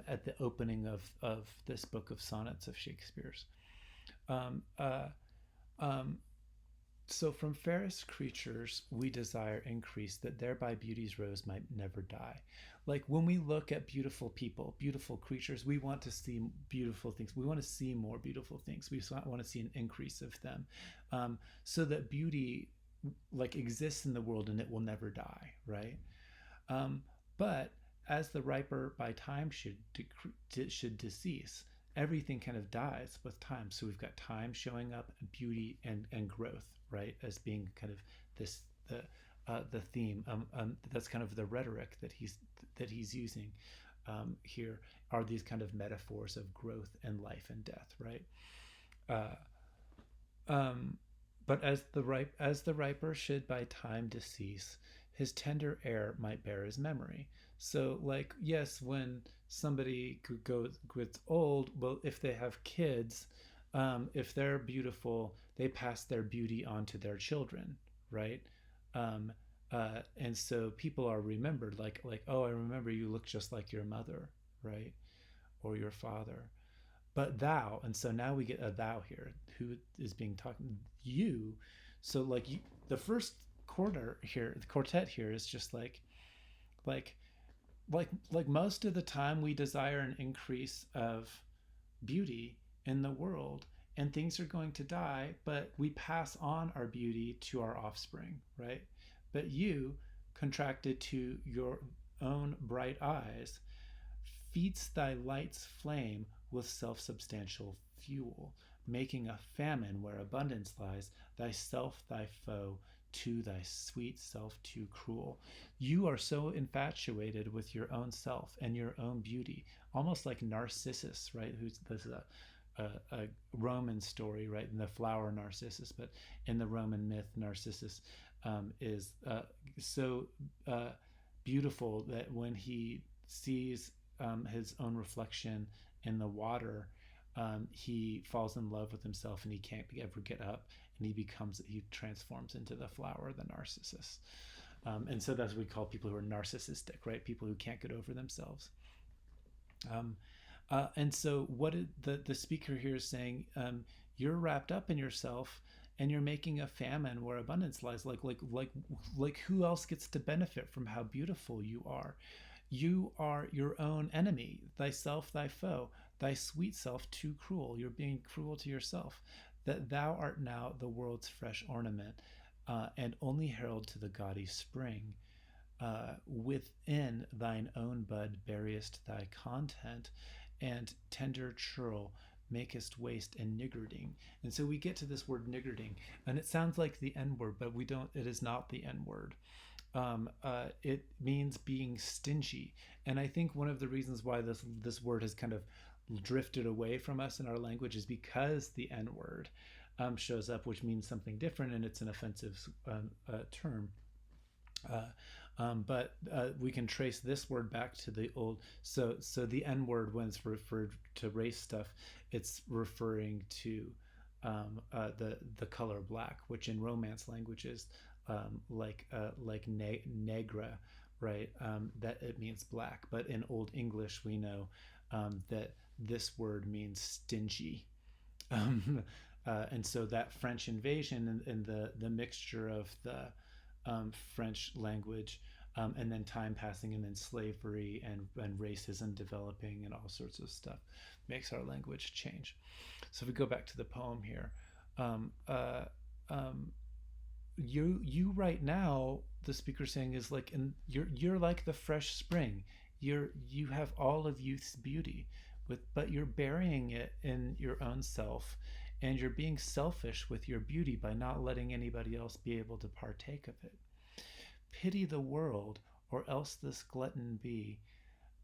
at the opening of this book of sonnets of Shakespeare's. So from fairest creatures we desire increase, that thereby beauty's rose might never die. Like when we look at beautiful people, beautiful creatures, we want to see beautiful things. We want to see more beautiful things. We want to see an increase of them, so that beauty like exists in the world and it will never die, right? Um, but as the riper by time should decease, everything kind of dies with time. So we've got time showing up, beauty and growth, right, as being kind of this the theme. That's kind of the rhetoric that he's using here. Are these kind of metaphors of growth and life and death, right? Uh, um, but as the riper should by time decease, his tender air might bear his memory. So, like, yes, when somebody gets old, well, if they have kids, if they're beautiful, they pass their beauty on to their children, right? Um, and so people are remembered, like, oh, I remember you look just like your mother, right, or your father. But thou, and so now we get a thou here, who is being talked, you. So like you, the first quarter here, the quartet here is just like like most of the time we desire an increase of beauty in the world, and things are going to die, but we pass on our beauty to our offspring, right? But you, contracted to your own bright eyes, feeds thy light's flame with self-substantial fuel, making a famine where abundance lies, thyself thy foe, to thy sweet self too cruel. You are so infatuated with your own self and your own beauty, almost like Narcissus, right? Who's this is a Roman story, right? In the flower Narcissus, but in the Roman myth, Narcissus is so beautiful that when he sees his own reflection in the water, he falls in love with himself and he can't ever get up, and he transforms into the flower, the Narcissus. And so that's what we call people who are narcissistic, right? People who can't get over themselves. Um, and so the speaker here is saying, you're wrapped up in yourself and you're making a famine where abundance lies. Like who else gets to benefit from how beautiful you are? You are your own enemy, thyself thy foe, thy sweet self too cruel. You're being cruel to yourself. That thou art now the world's fresh ornament, and only herald to the gaudy spring. Within thine own bud buriest thy content, and tender churl makest waste and niggarding. And so we get to this word niggarding, and it sounds like the N word, but we don't. It is not the N word. It means being stingy, and I think one of the reasons why this word has kind of drifted away from us in our language is because the N word shows up, which means something different, and it's an offensive term. Uh, but we can trace this word back to the old. So the N word, when it's referred to race stuff, it's referring to the color black, which in Romance languages, negra, right? That it means black. But in Old English, we know that this word means stingy. And so that French invasion and the mixture of the French language, and then time passing, and then slavery and racism developing and all sorts of stuff makes our language change. So if we go back to the poem here, um, uh, um, you right now, the speaker saying, is like, and you're like the fresh spring. You have all of youth's beauty, but you're burying it in your own self, and you're being selfish with your beauty by not letting anybody else be able to partake of it. Pity the world, or else this glutton be,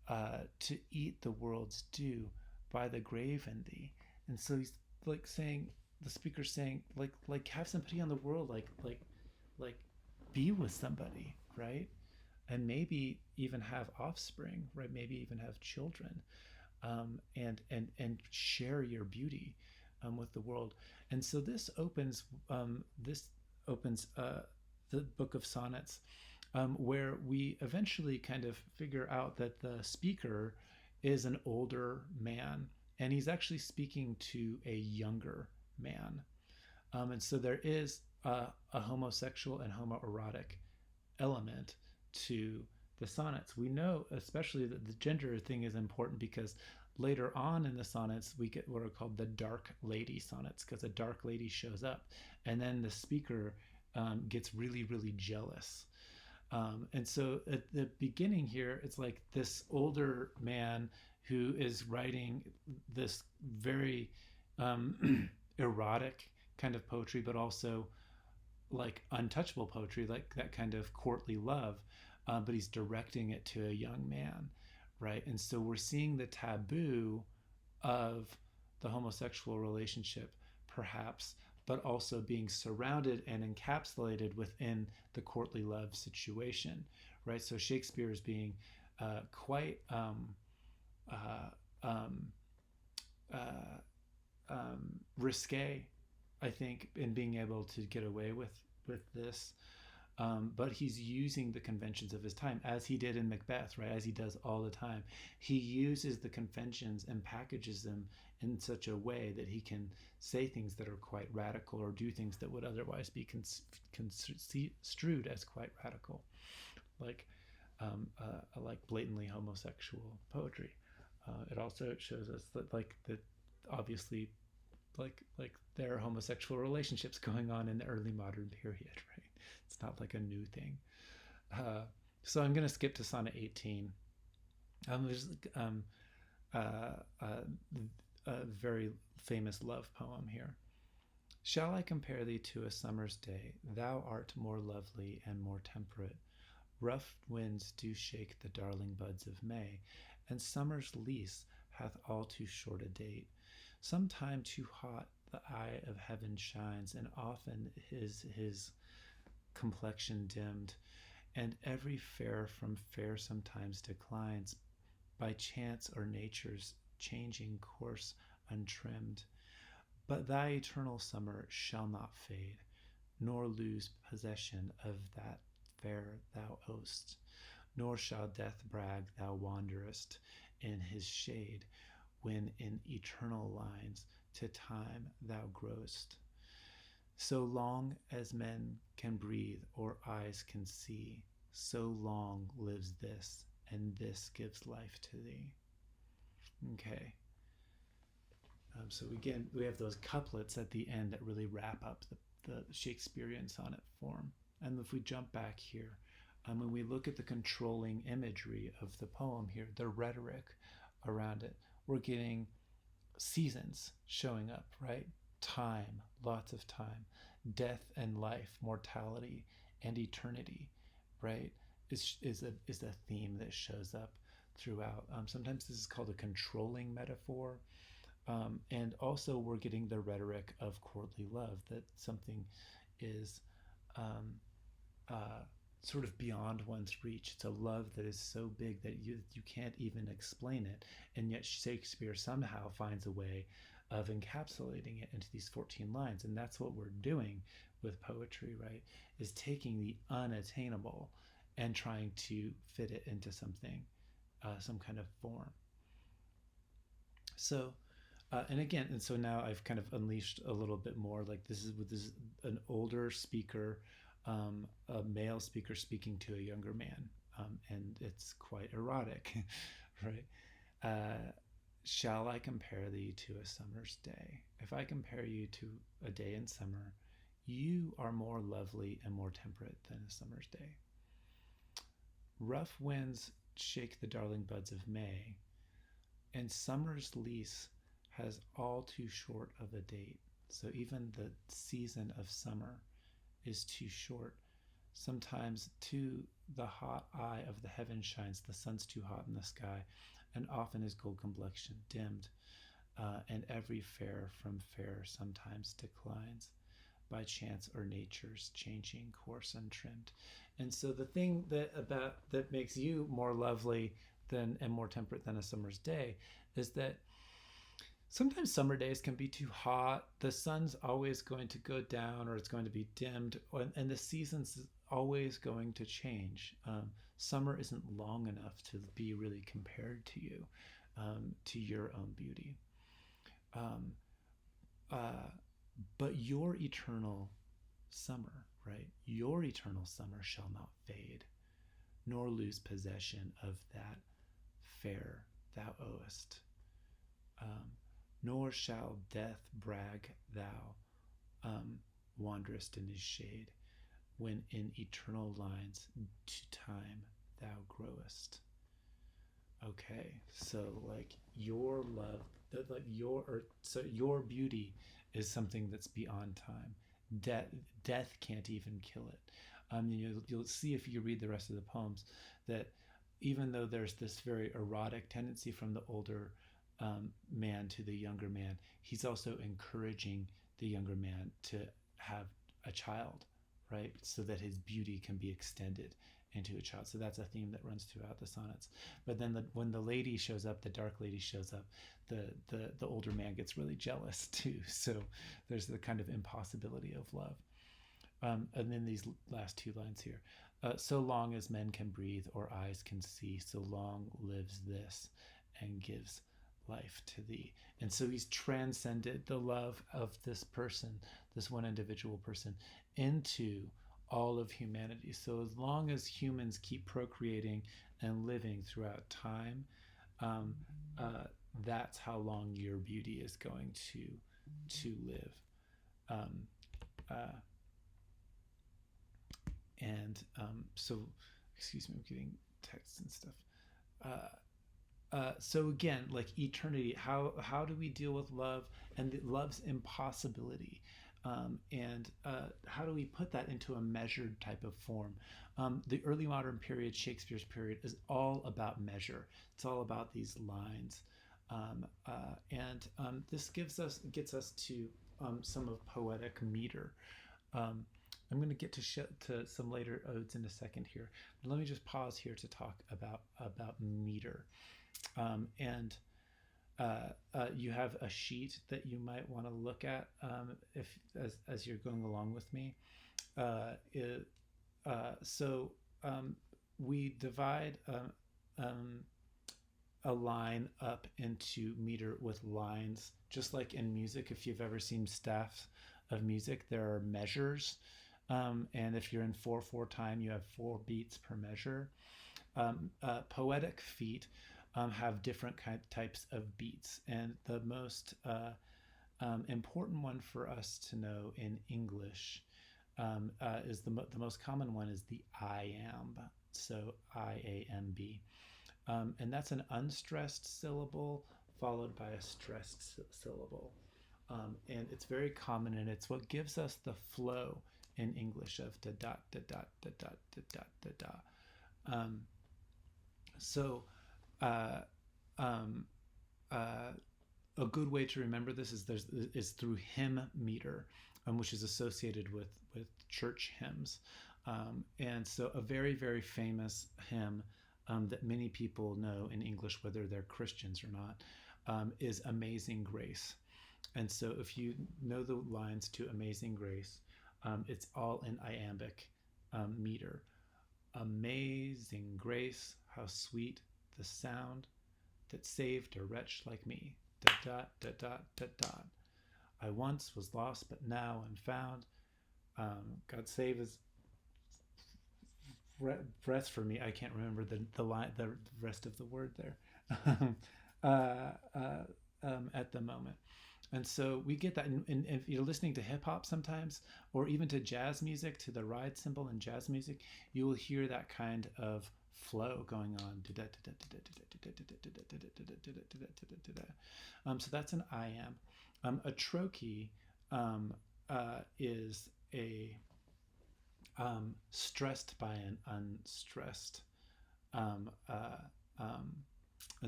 to eat the world's due by the grave in thee. And so he's like saying, the speaker's saying, like have some pity on the world, like be with somebody, right? And maybe even have offspring, right? Maybe even have children, and share your beauty with the world. And so this opens the book of sonnets, where we eventually kind of figure out that the speaker is an older man, and he's actually speaking to a younger man. And so there is a homosexual and homoerotic element to the sonnets. We know especially that the gender thing is important because later on in the sonnets we get what are called the dark lady sonnets, because a dark lady shows up and then the speaker gets really, really jealous. And so at the beginning here, it's like this older man who is writing this very erotic kind of poetry, but also like untouchable poetry, like that kind of courtly love, but he's directing it to a young man, right? And so we're seeing the taboo of the homosexual relationship, perhaps, but also being surrounded and encapsulated within the courtly love situation, right? So Shakespeare is being quite uh, um, uh, risque, I think, in being able to get away with this. But he's using the conventions of his time, as he did in Macbeth, right? As he does all the time. He uses the conventions and packages them in such a way that he can say things that are quite radical or do things that would otherwise be construed as quite radical, like like blatantly homosexual poetry. It also shows us that like that obviously like there are homosexual relationships going on in the early modern period, right? It's not like a new thing. Uh, so I'm going to skip to Sonnet 18. There's uh, uh, a very famous love poem here. Shall I compare thee to a summer's day? Thou art more lovely and more temperate. Rough winds do shake the darling buds of May, and summer's lease hath all too short a date. Sometime too hot the eye of heaven shines, and often is his complexion dimmed, and every fair from fair sometimes declines, by chance or nature's changing course untrimmed. But thy eternal summer shall not fade, nor lose possession of that fair thou owest, nor shall death brag thou wanderest in his shade, when in eternal lines to time thou growest. So long as men can breathe or eyes can see, so long lives this, and this gives life to thee. Okay. So again, we have those couplets at the end that really wrap up the Shakespearean sonnet form. And if we jump back here, when we look at the controlling imagery of the poem here, the rhetoric around it, we're getting seasons showing up, right? Time, lots of time, death and life, mortality and eternity, right? Is a theme that shows up throughout. Sometimes this is called a controlling metaphor. And also we're getting the rhetoric of courtly love, that something is um, sort of beyond one's reach. It's a love that is so big that you can't even explain it. And yet Shakespeare somehow finds a way of encapsulating it into these 14 lines. And that's what we're doing with poetry, right? Is taking the unattainable and trying to fit it into something, some kind of form. So, and so now I've kind of unleashed a little bit more. Like this is an older speaker, a male speaker speaking to a younger man, and it's quite erotic, right? Shall I compare thee to a summer's day? If I compare you to a day in summer, you are more lovely and more temperate than a summer's day. Rough winds shake the darling buds of May, and summer's lease has all too short of a date. So even the season of summer is too short. Sometimes too the hot eye of the heaven shines, the sun's too hot in the sky, and often his gold complexion dimmed, and every fair from fair sometimes declines, by chance or nature's changing course untrimmed. And so the thing that makes you more lovely than and more temperate than a summer's day is that sometimes summer days can be too hot. The sun's always going to go down, or it's going to be dimmed, and the season's always going to change. Summer isn't long enough to be really compared to you, to your own beauty. But your eternal summer, right? Your eternal summer shall not fade, nor lose possession of that fair thou owest. Nor shall death brag thou wanderest in his shade, when in eternal lines to time thou growest. Okay, so like your love, like your beauty is something that's beyond time. Death can't even kill it. You'll see if you read the rest of the poems that even though there's this very erotic tendency from the older man to the younger man, he's also encouraging the younger man to have a child, right? So that his beauty can be extended into a child. So that's a theme that runs throughout the sonnets. But then when the lady shows up, the dark lady shows up, the older man gets really jealous too. So there's the kind of impossibility of love. And then these last two lines here. So long as men can breathe or eyes can see, so long lives this and gives life to thee. And so he's transcended the love of this person, this one individual person, into all of humanity. So as long as humans keep procreating and living throughout time, that's how long your beauty is going to live. So, excuse me, I'm getting texts and stuff. So again, like eternity, how do we deal with love and love's impossibility? And how do we put that into a measured type of form? The early modern period, Shakespeare's period, is all about measure. It's all about these lines. This gets us to some of poetic meter. I'm going to get to some later odes in a second here, but let me just pause here to talk about meter. You have a sheet that you might want to look at as you're going along with me. We divide a line up into meter with lines, just like in music. If you've ever seen staffs of music, there are measures. And if you're in 4/4 time, you have 4 beats per measure. Poetic feet have different types of beats, and the most important one for us to know in English is the most common one is the iamb, so IAMB, and that's an unstressed syllable followed by a stressed syllable, and it's very common, and it's what gives us the flow in English of da da da da da da da da da da. A good way to remember this is through hymn meter, which is associated with church hymns, and so a very, very famous hymn that many people know in English, whether they're Christians or not, is Amazing Grace. And so if you know the lines to Amazing Grace, it's all in iambic meter. Amazing grace, how sweet the sound that saved a wretch like me. Da da da da da da. I once was lost, but now am found. God save his breath for me. I can't remember the line, the rest of the word there at the moment. And so we get that, and if you're listening to hip hop sometimes, or even to jazz music, to the ride cymbal in jazz music, you will hear that kind of flow going on. So that's an iamb. A trochee is a stressed by an unstressed. And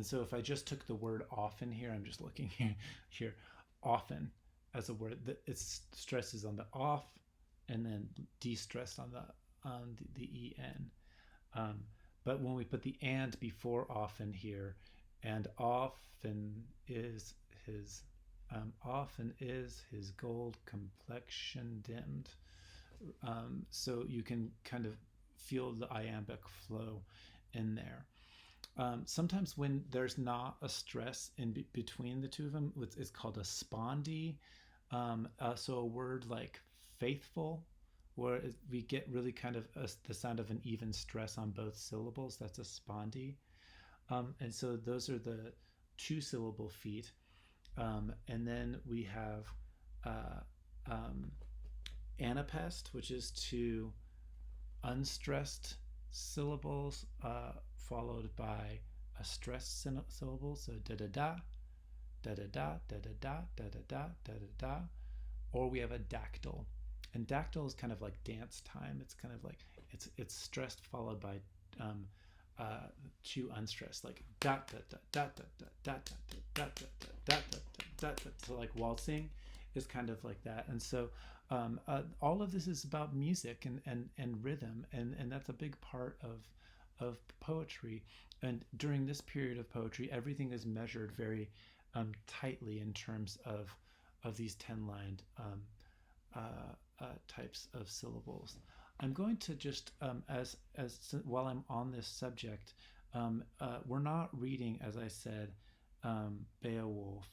so if I just took the word often here, I'm just looking here. Often as a word that it's stresses on the off and then de-stressed on the en, but when we put the and before often here, and often is his gold complexion dimmed, so you can kind of feel the iambic flow in there. Sometimes when there's not a stress in between the two of them, it's called a spondee. So a word like faithful we get really kind of the sound of an even stress on both syllables. That's a spondy. And so those are the two syllable feet. And then we have um, anapest, which is two unstressed syllables followed by a stressed syllable. So da da da, da da da, da da da, da da da, da da da. Or we have a dactyl. And dactyl is kind of like dance time. It's kind of like it's stressed followed by two unstressed, like da da da da da da da da da da da da da. So like waltzing is kind of like that. And so all of this is about music and rhythm, and that's a big part of poetry. And during this period of poetry, everything is measured very tightly in terms of these 10-lined types of syllables. I'm going to just as while I'm on this subject, we're not reading, as I said, Beowulf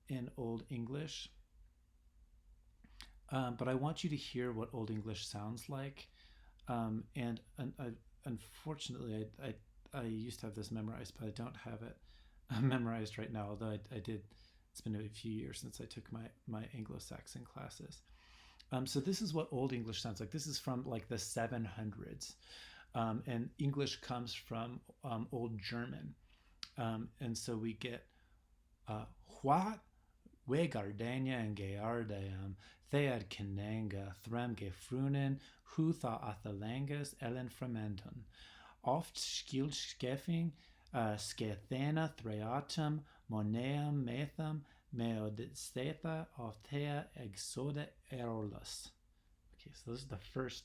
in Old English, but I want you to hear what Old English sounds like. And unfortunately, I used to have this memorized, but I don't have it memorized right now. Although I did, it's been a few years since I took my Anglo-Saxon classes. So this is what Old English sounds like. This is from like the 700s, and English comes from Old German, and so we get what we Gardania and Geardeam, Thead Kenanga, Threm Gefrunen, Hutha Athalangas, Ellen Fremendon, oft Skilskeffing, Skethena Threatum, Moneum Metham, Meodisteta of Thea Exoda Erolus. Okay, so this is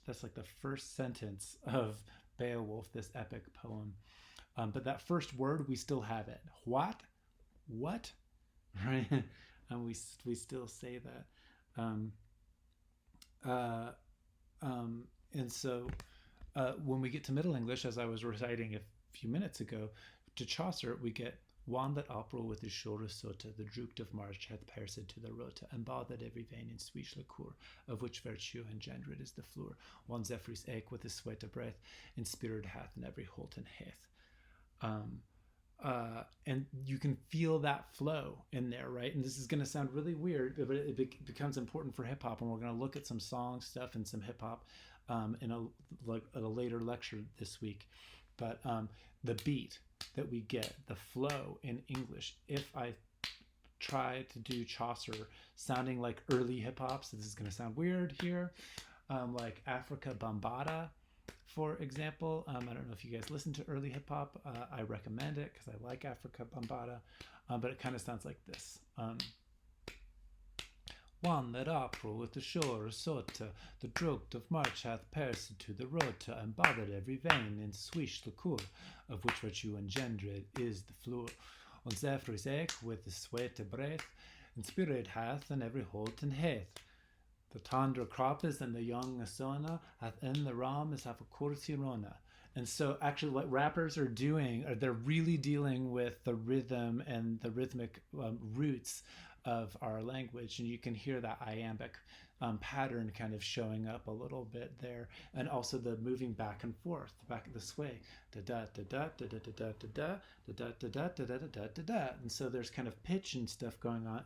that's like the first sentence of Beowulf, this epic poem. But that first word, we still have it. What? Right? And we still say that. And so when we get to Middle English, as I was reciting a few minutes ago, to Chaucer, we get one that April with his shoulder sota, the drukt of March hath pierced to the rota, and bathed every vein in sweet liquor, of which virtue engendered is the floor. One Zephyr's ache with his sweat of breath, in spirit hath in every holten hath. And you can feel that flow in there, right? And this is going to sound really weird, but it becomes important for hip hop, and we're going to look at some song stuff and some hip hop in a later lecture this week. But the beat that we get, the flow in English, if I try to do Chaucer sounding like early hip hop, so this is going to sound weird here, like Africa Bambaataa, for example. I don't know if you guys listen to early hip hop. I recommend it because I like Africa Bambaataa, but it kind of sounds like this. One that April with the shore sota, the drukt of March hath pierced to the rota, and bathed every vein in swish liquor, of which virtue engendered is the floor. On Zephyr's ache with the sweat of breath, and spirit hath in every holten hath. The tender croppers and the young asona hath in the ram is half a corsirona. And so actually what rappers are doing, they're really dealing with the rhythm and the rhythmic roots of our language, and you can hear that iambic pattern kind of showing up a little bit there, and also the moving back and forth, back this way, da da da da da da da da da da da da da da da da da. And so there's kind of pitch and stuff going on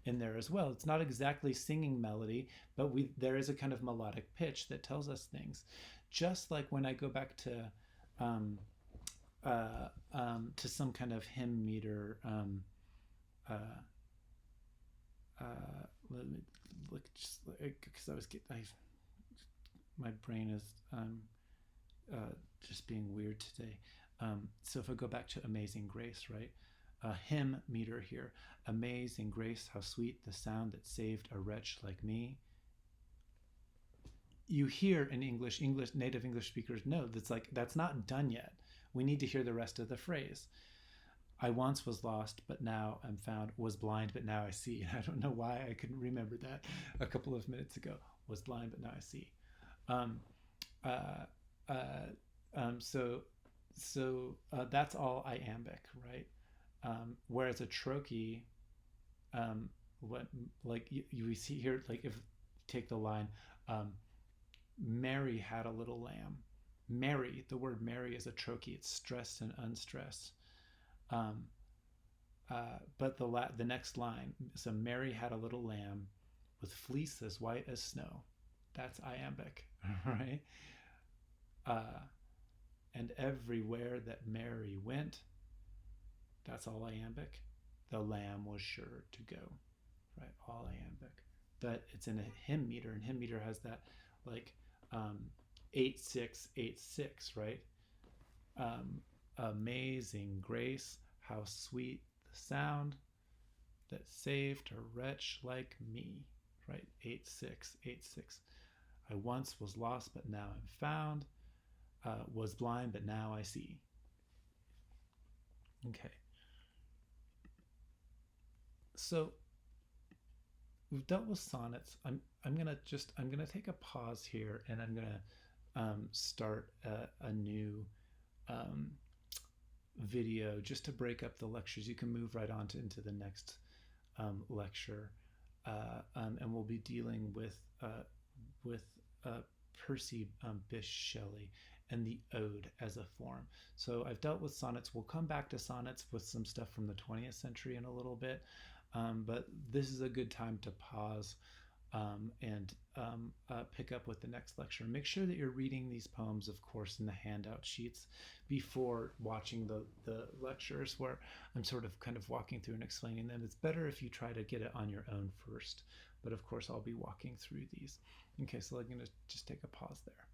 in there as well. It's not exactly singing melody, but there is a kind of melodic pitch that tells us things. Just like when I go back to some kind of hymn meter. Let me look, just because my brain is just being weird today. So if I go back to Amazing Grace, right? Hymn meter here. Amazing grace, how sweet the sound that saved a wretch like me. You hear in English, native English speakers know that's not done yet. We need to hear the rest of the phrase. I once was lost, but now I'm found, was blind, but now I see. I don't know why I couldn't remember that a couple of minutes ago. Was blind, but now I see. So that's all iambic, right? Whereas a trochee, what like you see here, like if take the line, Um, Mary had a little lamb. Mary, the word Mary is a trochee. It's stressed and unstressed. Um, but the next line, so Mary had a little lamb with fleece as white as snow. That's iambic, right? Uh, and everywhere that Mary went, that's all iambic. The lamb was sure to go, right? All iambic. But it's in a hymn meter, and hymn meter has that like 8-6-8-6, right? Um, Amazing grace, how sweet the sound that saved a wretch like me, right? 8-6-8-6. I once was lost, but now am found. Was blind, but now I see. Okay. So we've dealt with sonnets. I'm gonna take a pause here, and I'm gonna start a new um, video just to break up the lectures. You can move right on into the next lecture, and we'll be dealing with Percy Bysshe Shelley and the ode as a form. So I've dealt with sonnets. We'll come back to sonnets with some stuff from the 20th century in a little bit, but this is a good time to pause and pick up with the next lecture. Make sure that you're reading these poems, of course, in the handout sheets before watching the lectures where I'm sort of kind of walking through and explaining them. It's better if you try to get it on your own first, but of course I'll be walking through these. Okay, so I'm going to just take a pause there.